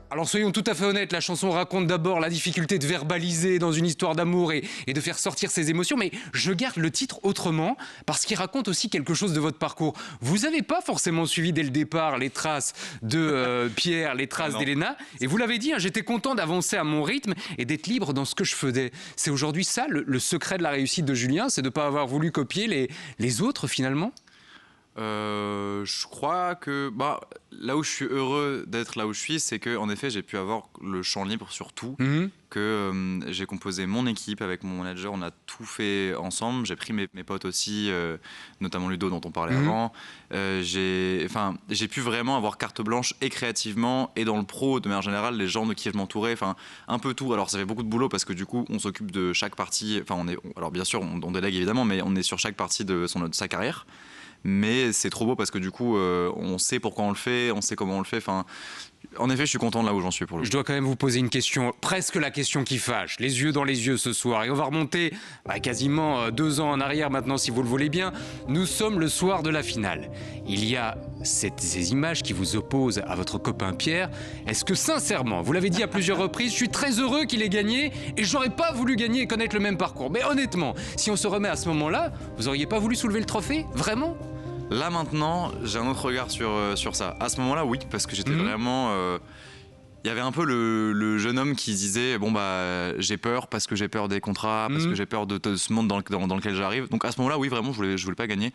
Alors soyons tout à fait honnêtes, la chanson raconte d'abord la difficulté de verbaliser dans une histoire d'amour et de faire sortir ses émotions, mais je garde le titre Autrement parce qu'il raconte aussi quelque chose de votre parcours. Vous n'avez pas forcément suivi dès le départ les traces de Pierre, les traces d'Elena, et vous l'avez dit, hein, j'étais content d'avancer à mon rythme et d'être libre dans ce que je faisais. C'est aujourd'hui ça le secret de la réussite de Julien, c'est de ne pas avoir voulu copier les autres finalement ? Je crois que là où je suis heureux d'être là où je suis, c'est que en effet j'ai pu avoir le champ libre sur tout, que j'ai composé mon équipe avec mon manager, on a tout fait ensemble, j'ai pris mes potes aussi, notamment Ludo dont on parlait avant, j'ai pu vraiment avoir carte blanche et créativement et dans le pro de manière générale, les gens de qui je m'entourais, un peu tout. Alors ça fait beaucoup de boulot parce que du coup on s'occupe de chaque partie, alors bien sûr on délègue évidemment, mais on est sur chaque partie de sa carrière. Mais c'est trop beau parce que du coup, on sait pourquoi on le fait, on sait comment on le fait. En effet, je suis content de là où j'en suis pour le coup. Je dois quand même vous poser une question, presque la question qui fâche, les yeux dans les yeux ce soir. Et on va remonter quasiment 2 ans en arrière maintenant, si vous le voulez bien. Nous sommes le soir de la finale. Il y a ces images qui vous opposent à votre copain Pierre. Est-ce que sincèrement, vous l'avez dit à plusieurs reprises, je suis très heureux qu'il ait gagné et j'aurais pas voulu gagner et connaître le même parcours. Mais honnêtement, si on se remet à ce moment-là, vous auriez pas voulu soulever le trophée? Vraiment? Là maintenant, j'ai un autre regard sur ça. À ce moment-là, oui, parce que j'étais vraiment... Il y avait un peu le jeune homme qui disait j'ai peur parce que j'ai peur des contrats, parce que j'ai peur de ce monde dans lequel j'arrive. Donc à ce moment-là, oui, vraiment, je voulais pas gagner.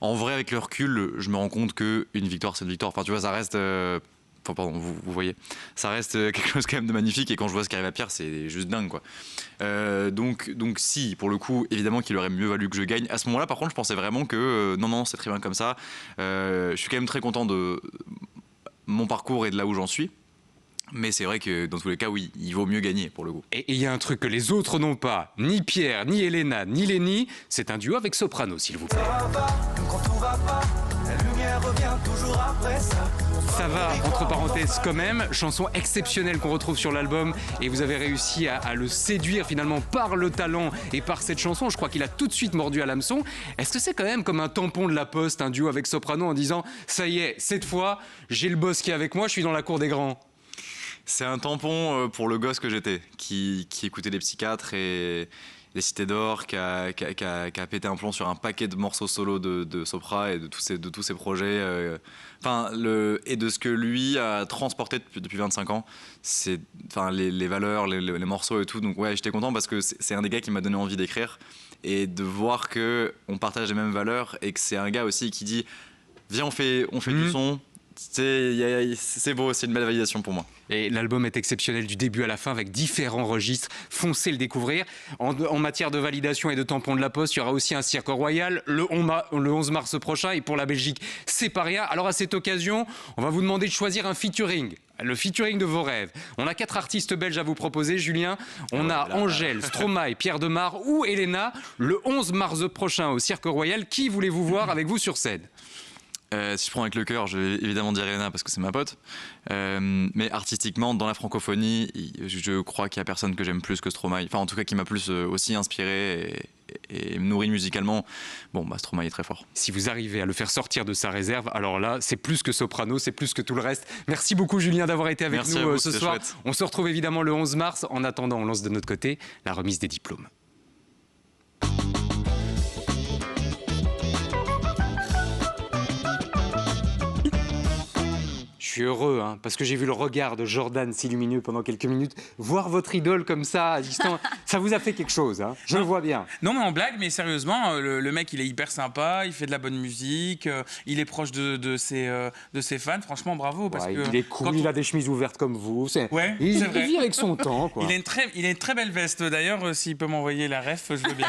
En vrai, avec le recul, je me rends compte qu'une victoire, c'est une victoire. Enfin, tu vois, ça reste... vous voyez, ça reste quelque chose quand même de magnifique, et quand je vois ce qui arrive à Pierre, c'est juste dingue, quoi. Donc si, pour le coup, évidemment qu'il aurait mieux valu que je gagne. À ce moment-là, par contre, je pensais vraiment que non, c'est très bien comme ça. Je suis quand même très content de mon parcours et de là où j'en suis. Mais c'est vrai que dans tous les cas, oui, il vaut mieux gagner pour le coup. Et il y a un truc que les autres n'ont pas, ni Pierre, ni Elena, ni Lénie, c'est un duo avec soprano, s'il vous plaît. Quand tout va pas, la lumière revient toujours après ça. Ça va, entre parenthèses quand même, chanson exceptionnelle qu'on retrouve sur l'album, et vous avez réussi à le séduire finalement par le talent et par cette chanson. Je crois qu'il a tout de suite mordu à l'hameçon. Est-ce que c'est quand même comme un tampon de la Poste, un duo avec soprano en disant « ça y est, cette fois, j'ai le boss qui est avec moi, je suis dans la cour des grands ». C'est un tampon pour le gosse que j'étais, qui écoutait les psychiatres et les Cités d'Or, qui a pété un plomb sur un paquet de morceaux solo de Sopra et de tous ses projets. Et de ce que lui a transporté depuis 25 ans, c'est les valeurs, les morceaux et tout. Donc ouais, j'étais content parce que c'est un des gars qui m'a donné envie d'écrire et de voir qu'on partage les mêmes valeurs et que c'est un gars aussi qui dit « Viens, on fait du son ». C'est beau, c'est une belle validation pour moi. Et l'album est exceptionnel du début à la fin avec différents registres. Foncez le découvrir. En matière de validation et de tampon de la Poste, il y aura aussi un cirque royal le 11 mars prochain. Et pour la Belgique, c'est pas rien. Alors à cette occasion, on va vous demander de choisir un featuring. Le featuring de vos rêves. On a 4 artistes belges à vous proposer, Julien. On a Angèle, Stromae, Pierre Demar ou Elena. Le 11 mars prochain au cirque royal. Qui voulez-vous voir avec vous sur scène ? Si je prends avec le cœur, je vais évidemment dire Elena parce que c'est ma pote. Mais artistiquement, dans la francophonie, je crois qu'il n'y a personne que j'aime plus que Stromae. Enfin, en tout cas, qui m'a plus aussi inspiré et me nourri musicalement. Stromae est très fort. Si vous arrivez à le faire sortir de sa réserve, alors là, c'est plus que soprano, c'est plus que tout le reste. Merci beaucoup, Julien, d'avoir été avec nous ce soir. Chouette. On se retrouve évidemment le 11 mars. En attendant, on lance de notre côté la remise des diplômes. suis heureux, hein, parce que j'ai vu le regard de Jordan si lumineux pendant quelques minutes. Voir votre idole comme ça, à distance, ça vous a fait quelque chose, hein, je le vois bien. Non, mais en blague, mais sérieusement, le mec, il est hyper sympa, il fait de la bonne musique, il est proche de ses fans. Franchement, bravo. Parce que il est cool, il a des chemises ouvertes comme vous. Ouais, il c'est vrai. vit avec son temps, quoi. Il a une très belle veste. D'ailleurs, s'il peut m'envoyer la ref, je veux bien.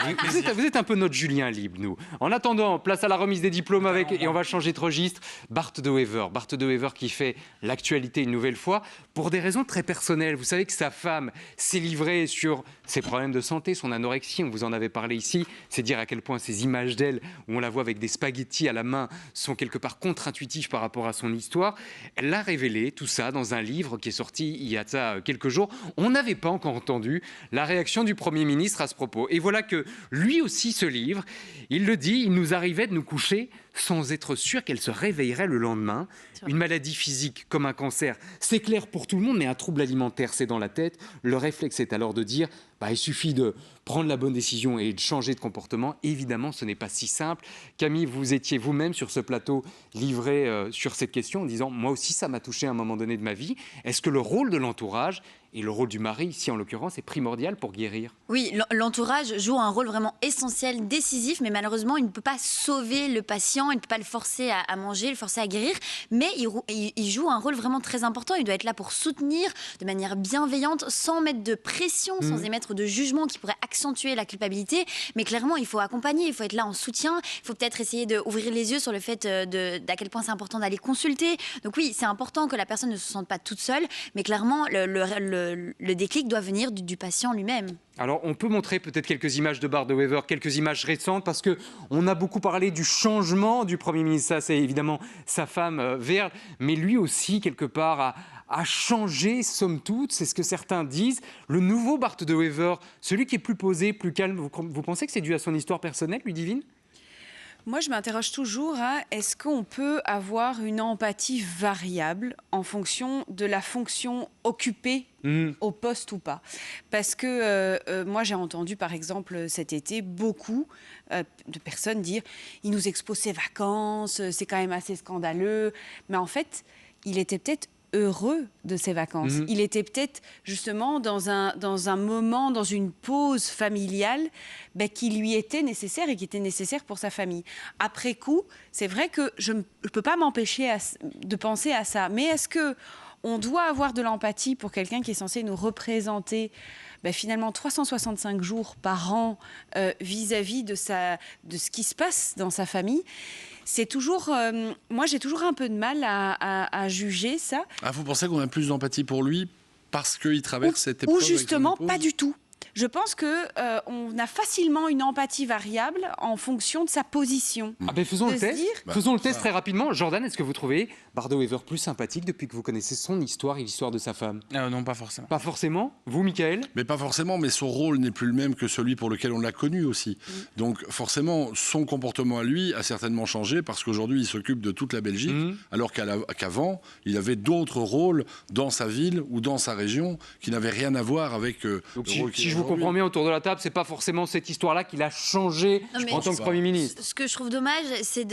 Vous êtes un peu notre Julien Libre, nous. En attendant, place à la remise des diplômes et on va changer de registre. Bart de Wever. Bart de Wever qui fait l'actualité une nouvelle fois pour des raisons très personnelles. Vous savez que sa femme s'est livrée sur ses problèmes de santé, son anorexie, on vous en avait parlé ici. C'est dire à quel point ces images d'elle, où on la voit avec des spaghettis à la main, sont quelque part contre-intuitives par rapport à son histoire. Elle a révélé tout ça dans un livre qui est sorti il y a de ça quelques jours. On n'avait pas encore entendu la réaction du Premier ministre à ce propos. Et voilà que lui aussi se livre. Il le dit, il nous arrivait de nous coucher sans être sûr qu'elle se réveillerait le lendemain. Une maladie physique comme un cancer, c'est clair pour tout le monde, mais un trouble alimentaire, c'est dans la tête. Le réflexe est alors de dire, il suffit de prendre la bonne décision et de changer de comportement. Évidemment, ce n'est pas si simple. Camille, vous étiez vous-même sur ce plateau livré sur cette question en disant, moi aussi, ça m'a touché à un moment donné de ma vie. Est-ce que le rôle de l'entourage et le rôle du mari, ici en l'occurrence, est primordial pour guérir? Oui, l'entourage joue un rôle vraiment essentiel, décisif, mais malheureusement, il ne peut pas sauver le patient, il ne peut pas le forcer à manger, le forcer à guérir, mais il joue un rôle vraiment très important. Il doit être là pour soutenir de manière bienveillante, sans mettre de pression, sans émettre de jugement qui pourrait accentuer la culpabilité. Mais clairement, il faut accompagner, il faut être là en soutien, il faut peut-être essayer d'ouvrir les yeux sur le fait d'à quel point c'est important d'aller consulter. Donc oui, c'est important que la personne ne se sente pas toute seule, mais clairement, le déclic doit venir du patient lui-même. Alors, on peut montrer peut-être quelques images de Bart de Wever, quelques images récentes, parce qu'on a beaucoup parlé du changement du Premier ministre. Ça, c'est évidemment sa femme, Verle, mais lui aussi, quelque part, a changé, somme toute. C'est ce que certains disent. Le nouveau Bart de Wever, celui qui est plus posé, plus calme, vous pensez que c'est dû à son histoire personnelle, Ludivine ? Moi, je m'interroge toujours à est-ce qu'on peut avoir une empathie variable en fonction de la fonction occupée au poste ou pas. Parce que moi, j'ai entendu, par exemple, cet été, beaucoup de personnes dire « il nous expose ses vacances, c'est quand même assez scandaleux ». Mais en fait, il était peut-être heureux de ses vacances. Il était peut-être justement dans un moment, dans une pause familiale qui lui était nécessaire et qui était nécessaire pour sa famille. Après coup, c'est vrai que je ne peux pas m'empêcher de penser à ça. Mais est-ce qu'on doit avoir de l'empathie pour quelqu'un qui est censé nous représenter finalement 365 jours par an vis-à-vis de ce qui se passe dans sa famille? C'est toujours... moi, j'ai toujours un peu de mal à juger ça. Ah, vous pensez qu'on a plus d'empathie pour lui parce qu'il traverse cette épreuve? Ou justement, pas du tout. Je pense qu'on a facilement une empathie variable en fonction de sa position. Faisons le test. Faisons le test très rapidement. Jordan, est-ce que vous trouvez Bart de Wever plus sympathique depuis que vous connaissez son histoire et l'histoire de sa femme? Non, pas forcément. Pas forcément. Vous, Michael? Mais pas forcément, mais son rôle n'est plus le même que celui pour lequel on l'a connu aussi. Donc forcément, son comportement à lui a certainement changé parce qu'aujourd'hui, il s'occupe de toute la Belgique, alors qu'avant, il avait d'autres rôles dans sa ville ou dans sa région qui n'avaient rien à voir avec le rôle si je vous comprends bien autour de la table, c'est pas forcément cette histoire-là qu'il a changé en tant que Premier ministre. Ce que je trouve dommage, c'est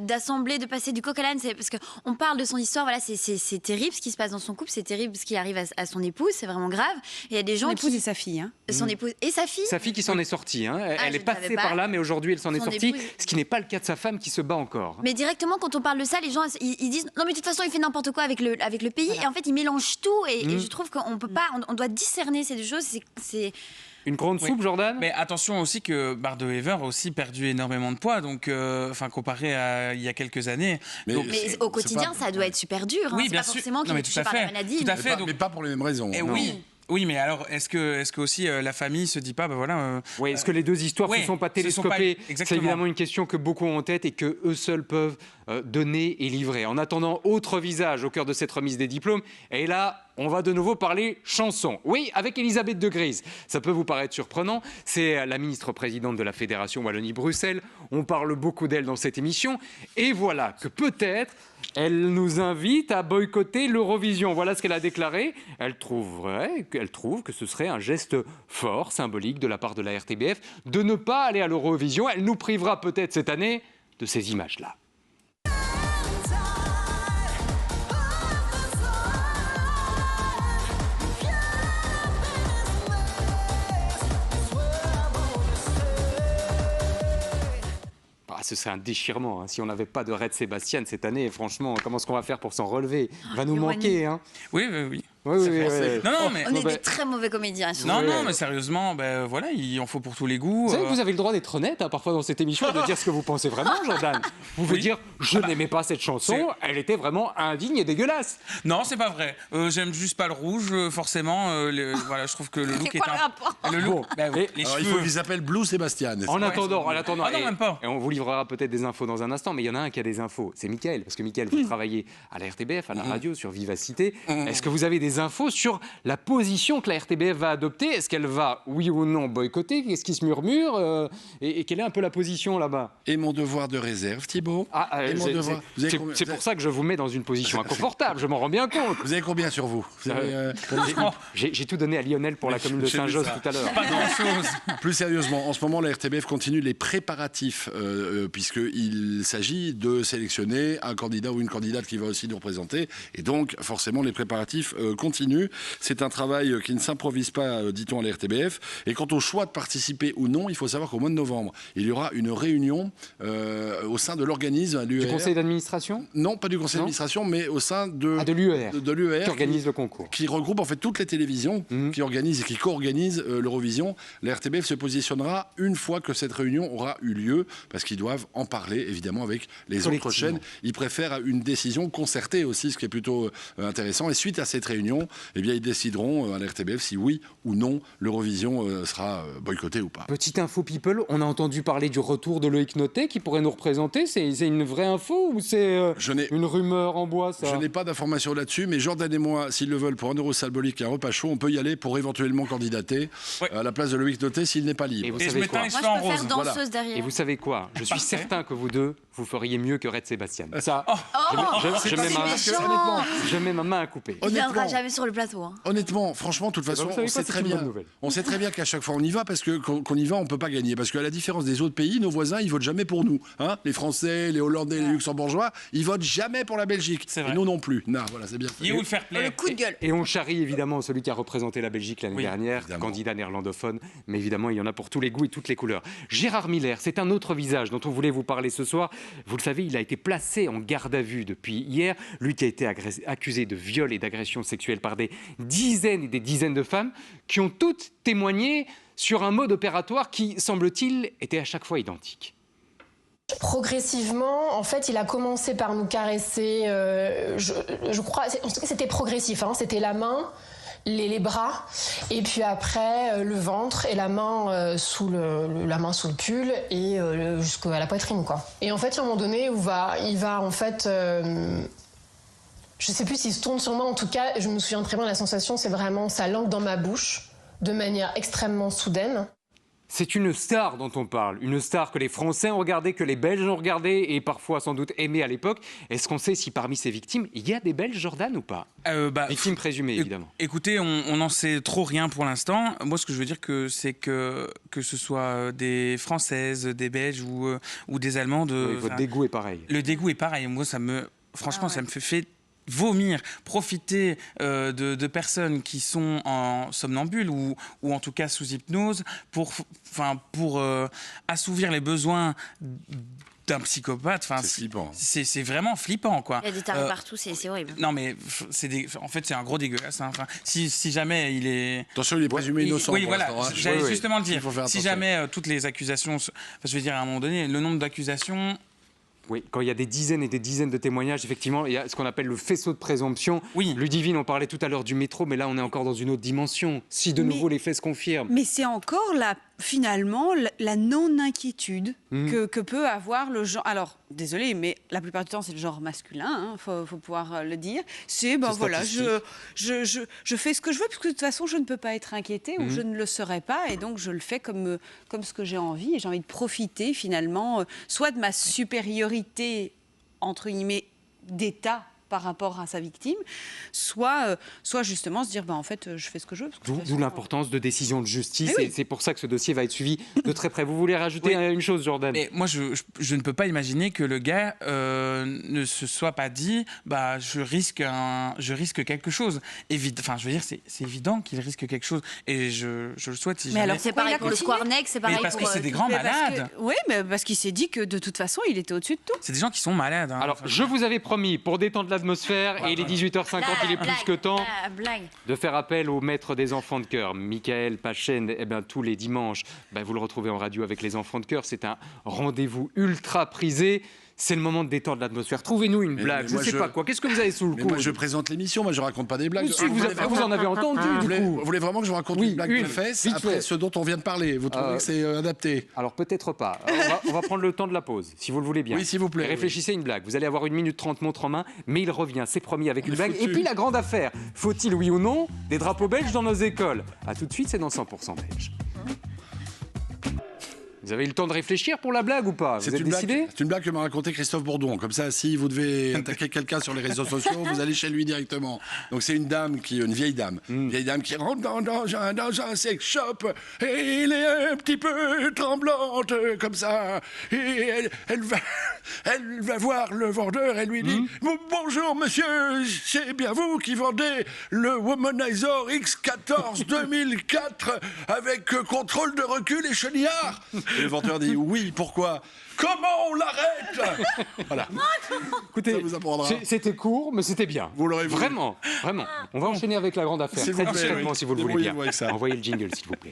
d'assembler, de passer du coq à l'âne, parce qu'on parle de son histoire, voilà, c'est terrible ce qui se passe dans son couple, c'est terrible ce qui arrive à son épouse, c'est vraiment grave. Et il y a des gens son épouse et sa fille. Son épouse et sa fille. Sa fille qui s'en est sortie. Elle est passée par là, mais aujourd'hui elle s'en est sortie, ce qui n'est pas le cas de sa femme qui se bat encore. Mais directement, quand on parle de ça, les gens ils disent non mais de toute façon il fait n'importe quoi avec le pays, et en fait il mélange tout, et je trouve qu'on peut pas, on doit discerner ces deux choses. C'est une grande soupe, Jordan. Mais attention aussi que Bart de Wever a aussi perdu énormément de poids, donc comparé à il y a quelques années. Mais au quotidien, ça doit être super dur. Oui, c'est bien pas sûr. forcément qu'il est touché par la maladie. Tout à fait. Mais pas pour les mêmes raisons. Et oui, mais alors, est-ce que aussi la famille se dit pas, est-ce que les deux histoires ne sont pas télescopées? C'est évidemment une question que beaucoup ont en tête et que eux seuls peuvent donner et livrer. En attendant, autre visage au cœur de cette remise des diplômes. Et là, on va de nouveau parler chanson. Oui, avec Elisabeth de Gries. Ça peut vous paraître surprenant. C'est la ministre-présidente de la Fédération Wallonie-Bruxelles. On parle beaucoup d'elle dans cette émission. Et voilà que peut-être elle nous invite à boycotter l'Eurovision. Voilà ce qu'elle a déclaré. Elle trouve que ce serait un geste fort, symbolique de la part de la RTBF de ne pas aller à l'Eurovision. Elle nous privera peut-être cette année de ces images-là. ce serait un déchirement. Hein. Si on n'avait pas de Red Sébastien cette année, franchement, comment est-ce qu'on va faire pour s'en relever? Il va nous manquer. Hein. Oui. Oui. Non, mais... On est des très mauvais comédiens. Non, mais sérieusement, voilà, il en faut pour tous les goûts. Vous savez que vous avez le droit d'être honnête parfois dans cette émission et de dire ce que vous pensez vraiment, Jordan. Vous pouvez dire, je n'aimais pas cette chanson, elle était vraiment indigne et dégueulasse. Non, c'est pas vrai. J'aime juste pas le rouge, forcément. Voilà, je trouve que le look est un... Le look, les cheveux. Il faut qu'ils s'appellent Blue Sébastien. En attendant, non, même pas. Et on vous livrera peut-être des infos dans un instant, mais il y en a un qui a des infos, c'est Mickaël, parce que Mickaël, vous travaillez à la RTBF, à la radio, sur Vivacité. Est-ce que vous avez des infos sur la position que la RTBF va adopter? Est-ce qu'elle va, oui ou non, boycotter? Qu'est-ce qui se murmure et quelle est un peu la position là-bas? Et mon devoir de réserve, Thibaut. C'est pour ça que je vous mets dans une position inconfortable, je m'en rends bien compte. Vous avez combien sur vous, J'ai tout donné à Lionel pour la commune de Saint-Josse tout à l'heure. Pas grand-chose. Plus sérieusement, en ce moment, la RTBF continue les préparatifs, puisqu'il s'agit de sélectionner un candidat ou une candidate qui va aussi nous représenter. Et donc, forcément, les préparatifs continuent. C'est un travail qui ne s'improvise pas, dit-on, à la RTBF. Et quant au choix de participer ou non, il faut savoir qu'au mois de novembre, il y aura une réunion au sein de l'organisme, l'UER. Du conseil d'administration? Non, pas du conseil d'administration, mais au sein de l'UER. De l'UER. Qui organise le concours. Qui regroupe en fait toutes les télévisions qui organisent et qui co-organisent l'Eurovision. La RTBF se positionnera une fois que cette réunion aura eu lieu, parce qu'ils doivent en parler, évidemment, avec les autres chaînes. Ils préfèrent une décision concertée aussi, ce qui est plutôt intéressant. Et suite à cette réunion, eh bien, ils décideront à la RTBF si oui ou non l'Eurovision sera boycottée ou pas. Petite info people, on a entendu parler du retour de Loïc Notet qui pourrait nous représenter. C'est une vraie info ou c'est une rumeur en bois, ça? Je n'ai pas d'informations là-dessus, mais Jordan et moi, s'ils le veulent, pour un euro symbolique et un repas chaud, on peut y aller pour éventuellement candidater à la place de Loïc Notet s'il n'est pas libre. Et vous savez quoi? Moi, je peux faire danseuse derrière. Et vous savez quoi? Je suis certain que vous deux, vous feriez mieux que Red Sébastien. Ça, je mets ma main à couper. Il ne viendra jamais sur le plateau. Hein. Honnêtement, franchement, de toute façon, on sait très bien qu'à chaque fois on y va, parce que qu'on y va, on peut pas gagner. Parce qu'à la différence des autres pays, nos voisins, ils votent jamais pour nous. Hein, les Français, les Hollandais, les Luxembourgeois, ils votent jamais pour la Belgique. Et nous non plus. Non, voilà, c'est bien. Il où le fair play. Le coup de gueule. Et on charrie évidemment celui qui a représenté la Belgique l'année dernière, candidat néerlandophone. Mais évidemment, il y en a pour tous les goûts et toutes les couleurs. Gérard Miller, c'est un autre visage dont on voulait vous parler ce soir. Vous le savez, il a été placé en garde à vue depuis hier. Lui qui a été accusé de viol et d'agression sexuelle par des dizaines et des dizaines de femmes qui ont toutes témoigné sur un mode opératoire qui, semble-t-il, était à chaque fois identique. Progressivement, en fait, il a commencé par nous caresser, je crois, en tout cas c'était progressif, hein, c'était la main, les bras, et puis après le ventre et la main sous le pull et jusqu'à la poitrine, quoi. Et en fait, à un moment donné, il va en fait... je sais plus s'il se tourne sur moi, en tout cas, je me souviens très bien de la sensation, c'est vraiment sa langue dans ma bouche, de manière extrêmement soudaine. C'est une star dont on parle, une star que les Français ont regardée, que les Belges ont regardée et parfois sans doute aimée à l'époque. Est-ce qu'on sait si parmi ces victimes, il y a des Belges, Jordan, ou pas? Victimes présumées, évidemment. Écoutez, on n'en sait trop rien pour l'instant. Moi, ce que je veux dire, c'est que ce soit des Françaises, des Belges ou des Allemandes... votre dégoût est pareil. Le dégoût est pareil. Moi, franchement, ça me fait vomir, profiter de personnes qui sont en somnambule ou en tout cas sous hypnose pour assouvir les besoins d'un psychopathe. C'est flippant. C'est vraiment flippant, quoi. Il y a des tarés partout, c'est horrible. Non, mais en fait, c'est un gros dégueulasse. Hein. Enfin, si jamais il est... Attention, il est présumé innocent. Oui, voilà, j'allais justement le dire. Si attention. jamais toutes les accusations... je veux dire, à un moment donné, le nombre d'accusations... Oui, quand il y a des dizaines et des dizaines de témoignages, effectivement, il y a ce qu'on appelle le faisceau de présomption. Oui. Ludivine, on parlait tout à l'heure du métro, mais là, on est encore dans une autre dimension. Si de nouveau les faits se confirment. Mais c'est encore finalement la non-inquiétude que peut avoir le genre. Alors, désolé, mais la plupart du temps, c'est le genre masculin, faut pouvoir le dire. C'est, voilà, je fais ce que je veux, parce que de toute façon, je ne peux pas être inquiétée ou je ne le serai pas, et donc je le fais comme ce que j'ai envie, et j'ai envie de profiter finalement, soit de ma supériorité, entre guillemets, d'État par rapport à sa victime, soit justement se dire en fait je fais ce que je veux. D'où l'importance de décisions de justice, oui. et c'est pour ça que ce dossier va être suivi de très près. Vous voulez rajouter une chose, Jordan? Mais moi, je ne peux pas imaginer que le gars ne se soit pas dit je risque quelque chose. Enfin, je veux dire, c'est évident qu'il risque quelque chose, et je le souhaite. Mais alors, c'est pareil pour le Squarnex, c'est pareil parce pour... que c'est des grands malades. Oui, mais parce qu'il s'est dit que de toute façon, il était au-dessus de tout. C'est des gens qui sont malades. Hein. Alors, je vous avais promis, pour détendre l'atmosphère, et il est 18h50, il est plus que temps de faire appel au maître des enfants de cœur, Michael Pachen. Tous les dimanches, vous le retrouvez en radio avec les enfants de cœur. C'est un rendez-vous ultra prisé. C'est le moment de détendre l'atmosphère. Trouvez-nous une blague. Je ne sais pas quoi. Qu'est-ce que vous avez sous le coude? Moi, je présente l'émission. Moi, je raconte pas des blagues. Si, vous en avez entendu. Vous voulez vraiment que je vous raconte une blague de fesses après ce dont on vient de parler? Vous trouvez que c'est adapté? Alors, peut-être pas. On va prendre le temps de la pause, si vous le voulez bien. Oui, s'il vous plaît. Réfléchissez à une blague. Vous allez avoir 1 minute 30 montre en main, mais il revient, c'est promis, avec une blague. Et puis, la grande affaire. Faut-il, oui ou non, des drapeaux belges dans nos écoles? A tout de suite, c'est dans 100% belge. Vous avez eu le temps de réfléchir pour la blague ou pas? Vous êtes décidé? C'est une blague que m'a raconté Christophe Bourdon. Comme ça, si vous devez attaquer quelqu'un sur les réseaux sociaux, vous allez chez lui directement. Donc c'est une vieille dame qui rentre dans un sex shop et elle est un petit peu tremblante comme ça. Et elle va voir le vendeur et lui dit bonjour monsieur, c'est bien vous qui vendez le Womanizer X14 2004 avec contrôle de recul et chenillard? Et le vendeur dit oui, pourquoi? Comment on l'arrête? Voilà. Écoutez, ça vous apprendra. C'était court, mais c'était bien. Vous l'aurez voulu. Vraiment. On va enchaîner avec la grande affaire. S'il vous plaît, discrètement, si vous le voulez bien. Avec ça. Envoyez le jingle, s'il vous plaît.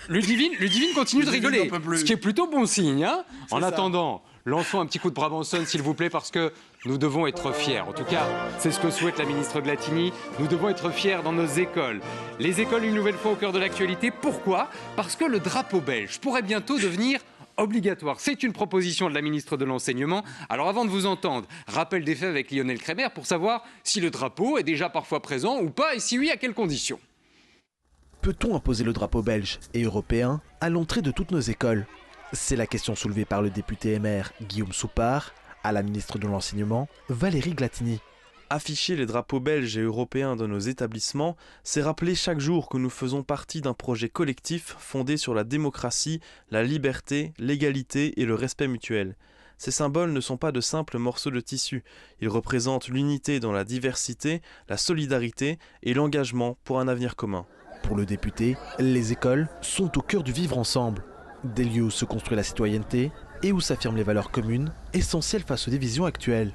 Ludivine continue de rigoler, ce qui est plutôt bon signe. Hein, en attendant, lançons un petit coup de Brabançonne, s'il vous plaît, parce que nous devons être fiers. En tout cas, c'est ce que souhaite la ministre Glatini. Nous devons être fiers dans nos écoles. Les écoles, une nouvelle fois, au cœur de l'actualité. Pourquoi? Parce que le drapeau belge pourrait bientôt devenir obligatoire. C'est une proposition de la ministre de l'Enseignement. Alors avant de vous entendre, rappel des faits avec Lionel Kremer pour savoir si le drapeau est déjà parfois présent ou pas, et si oui, à quelles conditions. Peut-on imposer le drapeau belge et européen à l'entrée de toutes nos écoles? C'est la question soulevée par le député MR Guillaume Soupart à la ministre de l'Enseignement Valérie Glatini. Afficher les drapeaux belges et européens dans nos établissements, c'est rappeler chaque jour que nous faisons partie d'un projet collectif fondé sur la démocratie, la liberté, l'égalité et le respect mutuel. Ces symboles ne sont pas de simples morceaux de tissu, ils représentent l'unité dans la diversité, la solidarité et l'engagement pour un avenir commun. Pour le député, les écoles sont au cœur du vivre ensemble. Des lieux où se construit la citoyenneté et où s'affirment les valeurs communes, essentielles face aux divisions actuelles.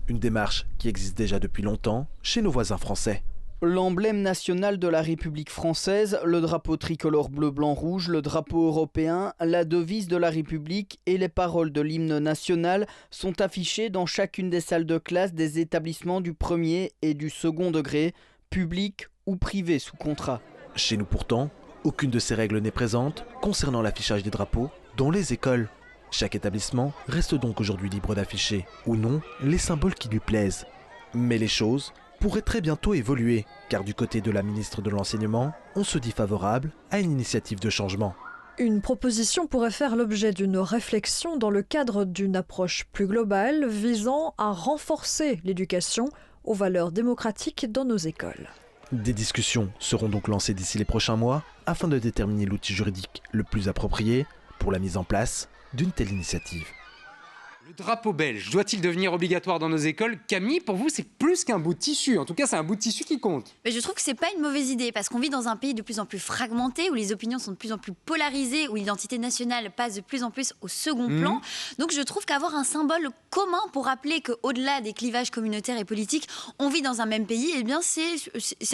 Une démarche qui existe déjà depuis longtemps chez nos voisins français. L'emblème national de la République française, le drapeau tricolore bleu-blanc-rouge, le drapeau européen, la devise de la République et les paroles de l'hymne national sont affichés dans chacune des salles de classe des établissements du premier et du second degré, publics ou privés sous contrat. Chez nous pourtant, aucune de ces règles n'est présente concernant l'affichage des drapeaux dans les écoles. Chaque établissement reste donc aujourd'hui libre d'afficher, ou non, les symboles qui lui plaisent. Mais les choses pourraient très bientôt évoluer, car du côté de la ministre de l'Enseignement, on se dit favorable à une initiative de changement. Une proposition pourrait faire l'objet d'une réflexion dans le cadre d'une approche plus globale visant à renforcer l'éducation aux valeurs démocratiques dans nos écoles. Des discussions seront donc lancées d'ici les prochains mois afin de déterminer l'outil juridique le plus approprié pour la mise en place d'une telle initiative. Le drapeau belge doit-il devenir obligatoire dans nos écoles? Camille, pour vous, c'est plus qu'un bout de tissu. En tout cas, c'est un bout de tissu qui compte. Mais je trouve que c'est pas une mauvaise idée parce qu'on vit dans un pays de plus en plus fragmenté, où les opinions sont de plus en plus polarisées, où l'identité nationale passe de plus en plus au second plan. Donc je trouve qu'avoir un symbole commun pour rappeler qu'au-delà des clivages communautaires et politiques, on vit dans un même pays, eh bien c'est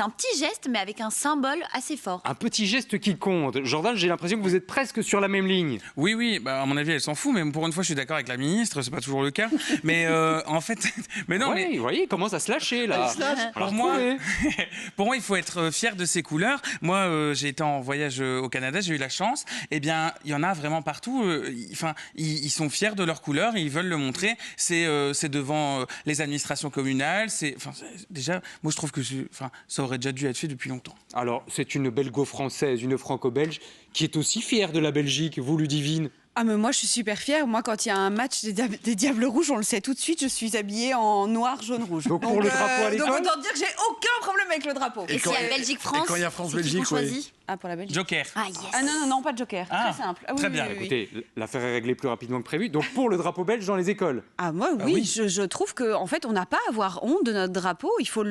un petit geste, mais avec un symbole assez fort. Un petit geste qui compte. Jordan, j'ai l'impression que vous êtes presque sur la même ligne. Oui, à mon avis, elle s'en fout, mais pour une fois, je suis d'accord avec la ministre. C'est pas toujours le cas, mais en fait, mais non. Ouais, mais vous voyez, il commence à se lâcher là. Pour moi, il faut être fier de ses couleurs. Moi, j'ai été en voyage au Canada, j'ai eu la chance. Eh bien, il y en a vraiment partout. Ils sont fiers de leurs couleurs, ils veulent le montrer. C'est devant les administrations communales. Déjà, moi, je trouve que ça aurait déjà dû être fait depuis longtemps. Alors, c'est une belgo-française, une franco-belge, qui est aussi fière de la Belgique. Vous, Ludivine? Ah mais moi je suis super fière. Moi quand il y a un match des Diables Rouges, on le sait tout de suite, je suis habillée en noir, jaune, rouge. Donc pour le drapeau à l'école. Donc autant dire que j'ai aucun problème avec le drapeau. Et s'il y a Belgique-France, et quand il y a France-Belgique, oui. Ah pour la Belgique. Joker. Ah yes. Ah non, pas de joker. Très simple. Ah, oui, très bien. oui, oui. Écoutez, l'affaire est réglée plus rapidement que prévu. Donc pour le drapeau belge dans les écoles. Ah moi oui. Je trouve que en fait on n'a pas à avoir honte de notre drapeau. Il faut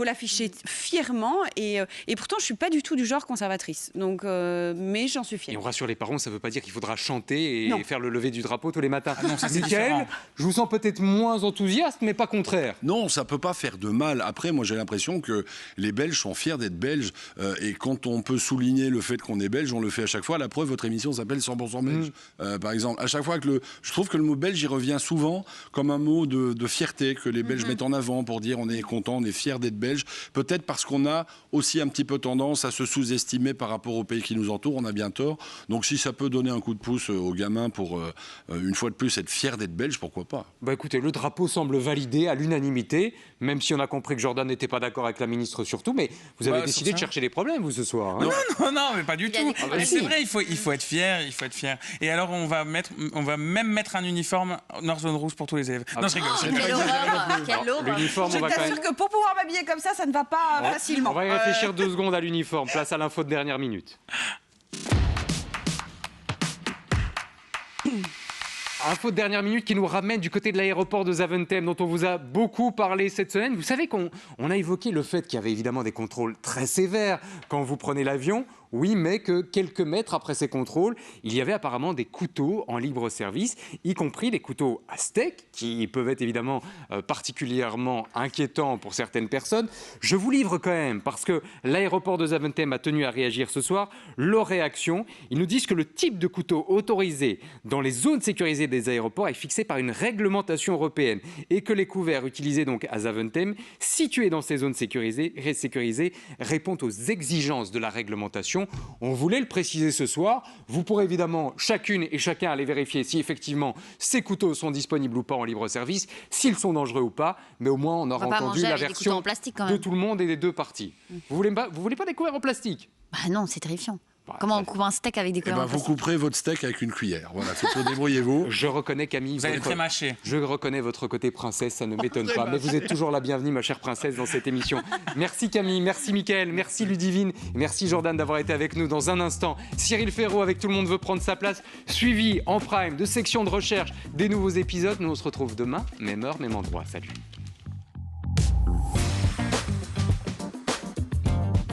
l'afficher fièrement et pourtant je suis pas du tout du genre conservatrice. Donc mais j'en suis fière. Et on rassure les parents, ça veut pas dire qu'il faudra chanter et Non. faire le lever du drapeau tous les matins. Ah non, ça, c'est Mickaël, différent. je vous sens peut-être moins enthousiaste, mais pas contraire. Non, ça peut pas faire de mal. Après, moi, j'ai l'impression que les Belges sont fiers d'être Belges. Et quand on peut souligner le fait qu'on est Belge, on le fait à chaque fois. La preuve, votre émission s'appelle 100% Belge. Par exemple, à chaque fois je trouve que le mot belge, il revient souvent comme un mot de fierté que les Belges mettent en avant pour dire on est content, on est fiers d'être Belge. Peut-être parce qu'on a aussi un petit peu tendance à se sous-estimer par rapport aux pays qui nous entourent. On a bien tort. Donc, si ça peut donner un coup de pouce aux gamins pour, une fois de plus, être fiers d'être Belge, pourquoi pas? Bah écoutez, le drapeau semble validé à l'unanimité, même si on a compris que Jordan n'était pas d'accord avec la ministre surtout, mais vous avez décidé de chercher les problèmes, vous, ce soir. Hein Non, mais pas du tout. Mais c'est vrai, il faut être fier, Et alors, on va même mettre un uniforme noir, jaune, rouge pour tous les élèves. Non, je rigole. Quelle horreur. L'uniforme, Je on va quand même... t'assure que pour pouvoir m'habiller comme ça ne va pas facilement. On va y réfléchir 2 secondes à l'uniforme. Place à l'info de dernière minute. Info de dernière minute qui nous ramène du côté de l'aéroport de Zaventem dont on vous a beaucoup parlé cette semaine. Vous savez qu'on a évoqué le fait qu'il y avait évidemment des contrôles très sévères quand vous prenez l'avion. Oui, mais que quelques mètres après ces contrôles, il y avait apparemment des couteaux en libre service, y compris des couteaux à steak, qui peuvent être évidemment particulièrement inquiétants pour certaines personnes. Je vous livre quand même, parce que l'aéroport de Zaventem a tenu à réagir ce soir, leur réaction. Ils nous disent que le type de couteau autorisé dans les zones sécurisées des aéroports est fixé par une réglementation européenne et que les couverts utilisés donc à Zaventem, situés dans ces zones sécurisées, répondent aux exigences de la réglementation. On voulait le préciser ce soir. Vous pourrez évidemment chacune et chacun aller vérifier si effectivement ces couteaux sont disponibles ou pas en libre service, s'ils sont dangereux ou pas, mais au moins on aura entendu la version de tout le monde et des deux parties. Vous voulez pas des couverts en plastique? Bah non, c'est terrifiant. Comment on coupe un steak avec des couverts en Vous plastique? couperez votre steak avec une cuillère. Voilà, débrouillez-vous. Je reconnais Camille. Vous allez très mâcher. Je reconnais votre côté princesse, ça ne m'étonne pas. Mais vous êtes toujours la bienvenue, ma chère princesse, dans cette émission. Merci Camille, merci Mickaël, merci Ludivine, merci Jordan d'avoir été avec nous. Dans un instant, Cyril Ferraud avec Tout le monde veut prendre sa place, suivi en prime de section de recherche des nouveaux épisodes. Nous on se retrouve demain, même heure, même endroit. Salut.